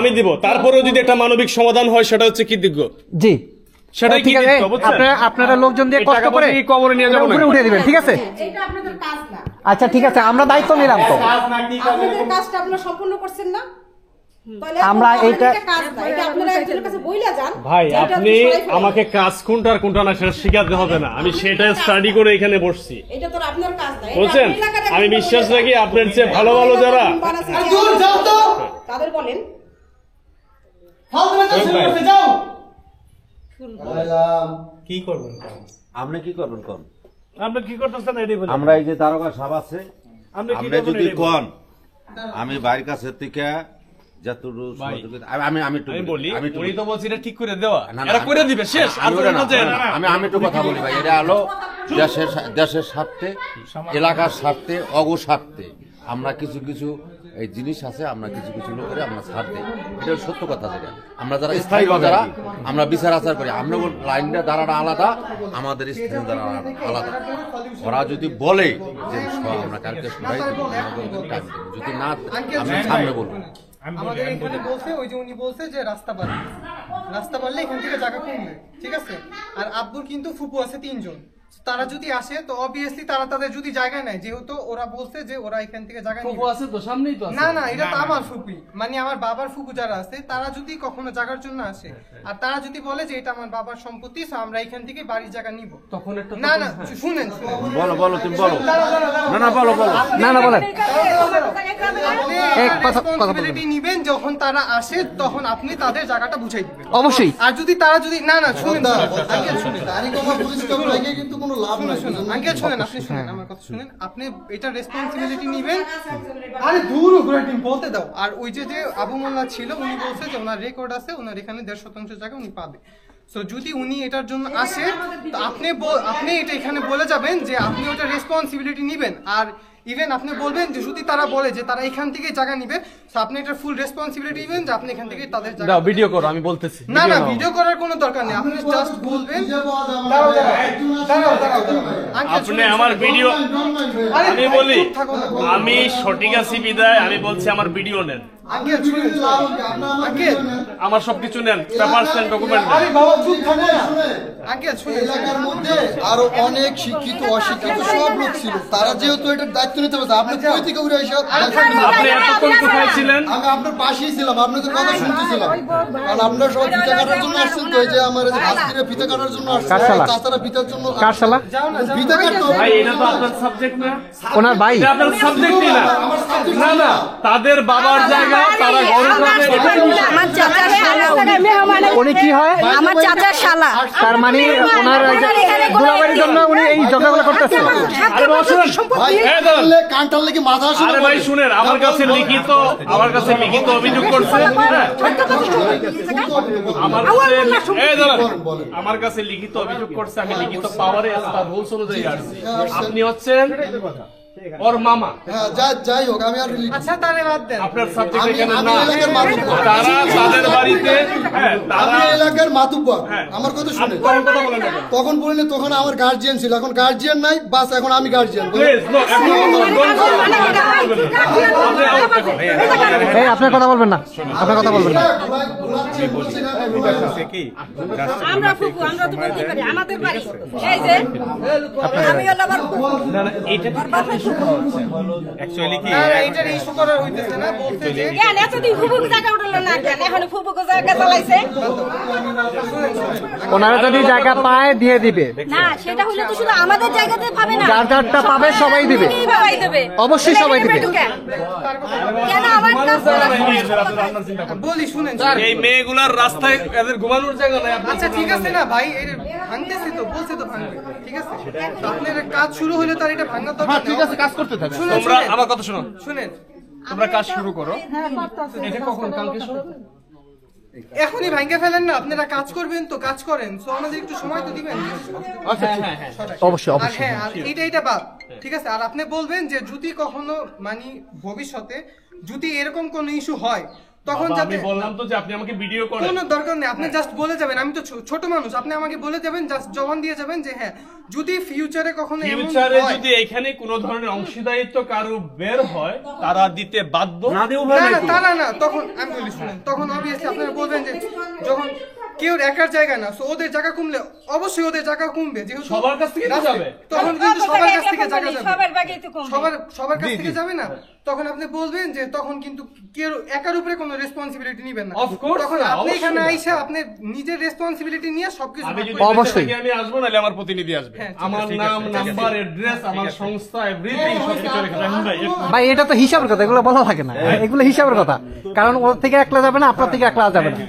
আমি দিব। তারপরেও যদি একটা মানবিক সমাধান হয় সেটা হচ্ছে কি দিগ্গ? জি সেটাই কি দিগ্গ বুঝছেন? আপনারা লোকজন দিয়ে কষ্ট করে এই কবরে নিয়ে যাব না, উপরে উঠে দিবেন, ঠিক আছে? এটা আপনাদের কাজ না। আচ্ছা ঠিক আছে, আমরা দায়িত্ব নিলাম তো, আপনাদের কাজটা আপনারা সম্পূর্ণ করছেন না। আমরা এটা কাজ না, এটা আপনারা একজনের কাছে বইলা যান। ভাই আপনি আমাকে কাজ কোনটা আর কোনটা না সেটা শিখাতে হবে না, আমি সেটা স্টাডি করে এখানে বসছি। এটা তো আপনার কাজ না। বুঝছেন? আমি বিশ্বাস রাখি আপনার চেয়ে ভালো ভালো যারা তাদের বলেন কি করবেন? আপনি কি করবেন কোন? আপনি কি করতেছেন এটাই বলেন। আমরা এই যে দারোগা সাহেব আছে, আপনি কি আপনি করবেন যদি এটাই কোন আমি বাইরের কাছে থেকে যতটুকু সহযোগিতা আমি একটু বলি, আমি একটু উনি তো বলছি এটা ঠিক করে দেওয়া, না, না, এটা করে দিবে শেষ। আর আমি তো ওটা না, অন্য যায় না। আমি একটু কথা বলি ভাই, এটা হলো দেশের স্বার্থে, এলাকার স্বার্থে, অগো স্বার্থে আমরা কিছু কিছু এই জিনিস আছে, আমরা কিছু কিছু লোকের আমরা ছাড় দিই, এটা সত্য কথা। যেটা আমরা যারা স্থায়ী যারা আমরা বিচার আচার করি, আমরা লাইনটা দাঁড়াটা আলাদা, আমাদের স্থানীয় দ্বারা আলাদা। ওরা যদি বলে যে আমরা কালকে সবাই যদি না, আমি সামনে বলবো। আমাদের এখানে বলছে, ওই যে উনি বলছে যে রাস্তা পারলে এখান থেকে জায়গা কমবে, ঠিক আছে। আর আব্বুর কিন্তু ফুপু আছে 3 জন, তারা যদি আসে তো অবভিয়াসলি তারা তাদের যদি জায়গা নেয়, যেহেতু ওরা বলছে যে ওরা এখান থেকে জায়গা নিবে। ফুপু আছে তো সামনেই তো আছে। না এটা তো আমার ফুপি, মানে আমার বাবার ফুপু যারা আছে, তারা যদি কখনো জায়গার জন্য আসে আর তারা যদি বলে যে এটা আমার বাবার সম্পত্তি, সো আমরা এখান থেকে বাড়ির জায়গা নিব, তখন একটা না শুনেন বলো তুমি বলো। না বলো না বলেন। রেসপন্সিবিলিটি নিবেন যখন তারা আসে, তখন আপনি তাদের জায়গাটা বুঝাই দিবেন অবশ্যই। আর যদি তারা যদি না শুনেন, কিন্তু কোনো লাভ নাই। আঙ্কেল শুনেন, আপনি শুনেন আমার কথা শুনেন, আপনি এটা রেসপন্সিবিলিটি নিবেন। আরে দূর ঘুরাটিম বলতে দাও। আর ওই যে আবু মোল্লা ছিল, উনি বলছে যে ওনার রেকর্ড আছে, ওনার এখানে 1.5% জায়গা উনি পাবে। সো যদি উনি এটার জন্য আসে, তো আপনি এটা এখানে বলে যাবেন যে আপনি ওটা রেসপন্সিবিলিটি নিবেন। আর ইভেন আপনি বলবেন যে যদি তারা বলে যে তারা এখান থেকে জায়গা নিবে, তো আপনি এটা ফুল রেসপন্সিবিলিটি নিবেন যে আপনি এখান থেকে তাদের জায়গা। দাও ভিডিও করো, আমি বলতেছি। না ভিডিও করার কোনো দরকার নেই, আপনি জাস্ট বলবেন। আপনি আমার ভিডিও, আমি বলি আমি সঠিক আছি বিদায় আমি বলছি আমার ভিডিও নেন। আমার সবকিছু নেন, পেপারস নেন, ডকুমেন্ট নেন। এলাকার মধ্যে আরো অনেক শিক্ষিত অশিক্ষিত সব লোক ছিল, তারা যেহেতু এটার দায়িত্ব নিতে পারছে। আপনি কই থেকে উড়ে এসে আপনি এতক্ষণ কোথায় ছিলেন? আমি আপনার পাশেই ছিলাম, আপনাদের কথা শুনতেছিলাম। কারণ আপনারা সবাই ফিতা কাটার জন্য আসছেন, তো এই যে আমার আজকে ফিতা কাটার জন্য আসছেন, তাছাড়া ফিতার জন্য ফিতা কাটতো। ভাই এটা তো আপনার সাবজেক্ট না, ওনার ভাই এটা আপনার সাবজেক্টই না। না তাদের বাবার জায়গা, তারা ঘরে আমার চাচার শালা উনি কি হয়? আমার চাচার শালা, তার মানে ওনার দুলাবাড়ির জন্য উনি এই ঝগড়াগুলো করতেছে। কানটার লেগে মাথা আসে। আরে ভাই শুনেন, আমার কাছে লিখিত অভিযোগ করছে। আমার কাছে লিখিত অভিযোগ করছে, আমি লিখিত পাওয়ারে রুলস অনুযায়ী আসছি। আপনি হচ্ছেন ওর মামা। যাই হোক, আমি আর আচ্ছা তাহলে বাদ দেন, আপনার সাবজেক্ট এখানে না। তারা তাদের বাড়িতে আমি এলাকার মাতুব্বর, আমার কথা শুনে তখন বলিনি, তখন আমার গার্জিয়ান ছিল, এখন গার্জিয়ান নাই, বাস এখন আমি গার্জিয়ান। আপনার কথা বলবেন না, আপনার কথা বলবেন না। আমরা ফুপু, আমরা তো বলতে পারি আমাদের বাড়ি এই যে আমি হলো আমার ফুপু। না এটা অ্যাকচুয়ালি কি এইটার ইস্যু করা হইতেছে না, বলতে যে কেন এতদিন ফুপুকে জায়গা উঠলো না, কেন এখন ফুপুকে জায়গা চালাইছে। ওনারা যদি জায়গা পায় দিয়ে দিবে না, সেটা হলে তো শুধু আমাদের জায়গাতে পাবে না, যার যারটা পাবে সবাই দিবে, সবাই দেবে, অবশ্যই সবাই দিবে। কেন আমার কাছে বলি শুনেন, এই মেয়েগুলার রাস্তায় এদের ঘুমানোর জায়গা নাই। আচ্ছা ঠিক আছে না ভাই, এটা ভাঙতেছে তো, বলছে তো ভাঙবে, ঠিক আছে। তো আপনার কাজ শুরু হলে তার এটা ভাঙা দরকার। ঠিক আছে, কাজ করতে থাকবে। তোমরা আমার কথা শোনো, শুনেন, তোমরা কাজ শুরু করো। এটা কখন? কালকে শুরু, এখনই ভাঙে ফেলেন না, আপনারা কাজ করবেন তো কাজ করেন, তো আমাদের একটু সময় তো দিবেন। অবশ্যই হ্যাঁ, আর এটা বাদ, ঠিক আছে। আর আপনি বলবেন যে যদি কখনো মানে ভবিষ্যতে যদি এরকম কোনো ইস্যু হয়, তখন আমি বললাম তো যে আপনি আমাকে ভিডিও করেন, কোনো দরকার নেই, আপনি জাস্ট বলে যাবেন। আমি তো ছোট মানুষ, আপনি আমাকে বলে যাবেন, জাস্ট জবান দিয়ে যাবেন যে হ্যাঁ যদি ফিউচারে কখনো ফিউচারে যদি এখানে কোনো ধরনের অংশীদারিত্ব কারো বের হয়, তারা দিতে বাধ্য। না তারা না, তখন আমি বলি শুনেন, তখন অবভিয়াসলি আপনারা বলবেন যে যখন কেউ একার জায়গা না, ওদের জায়গা কমলে অবশ্যই ওদের জায়গা কমবে, যেহেতু সবার কাছ থেকে যাবে, তখন কিন্তু সবার কাছ থেকে জায়গা যাবে, সবার কাছ থেকে যাবে না। তখন আপনি বলবেন যে তখন কিন্তু কেউ একার উপরে কোনো রেসপন্সিবিলিটি নেবেন না, তখন আপনি এখানে আইসা আপনি নিজের রেসপন্সিবিলিটি নিয়ে সবকিছু। অবশ্যই আমি আসবো, নাহলে আমার প্রতিনিধি আসবে, আমার নাম, নাম্বার, অ্যাড্রেস, আমার সংস্থা, এভরিথিং সবকিছু রেখে ভাই এটা তো হিসাবের কথা, এগুলো বলা থাকে না, এগুলো হিসাবের কথা। কারণ ওর থেকে একলা যাবে না, আপনার থেকে একলা যাবে না।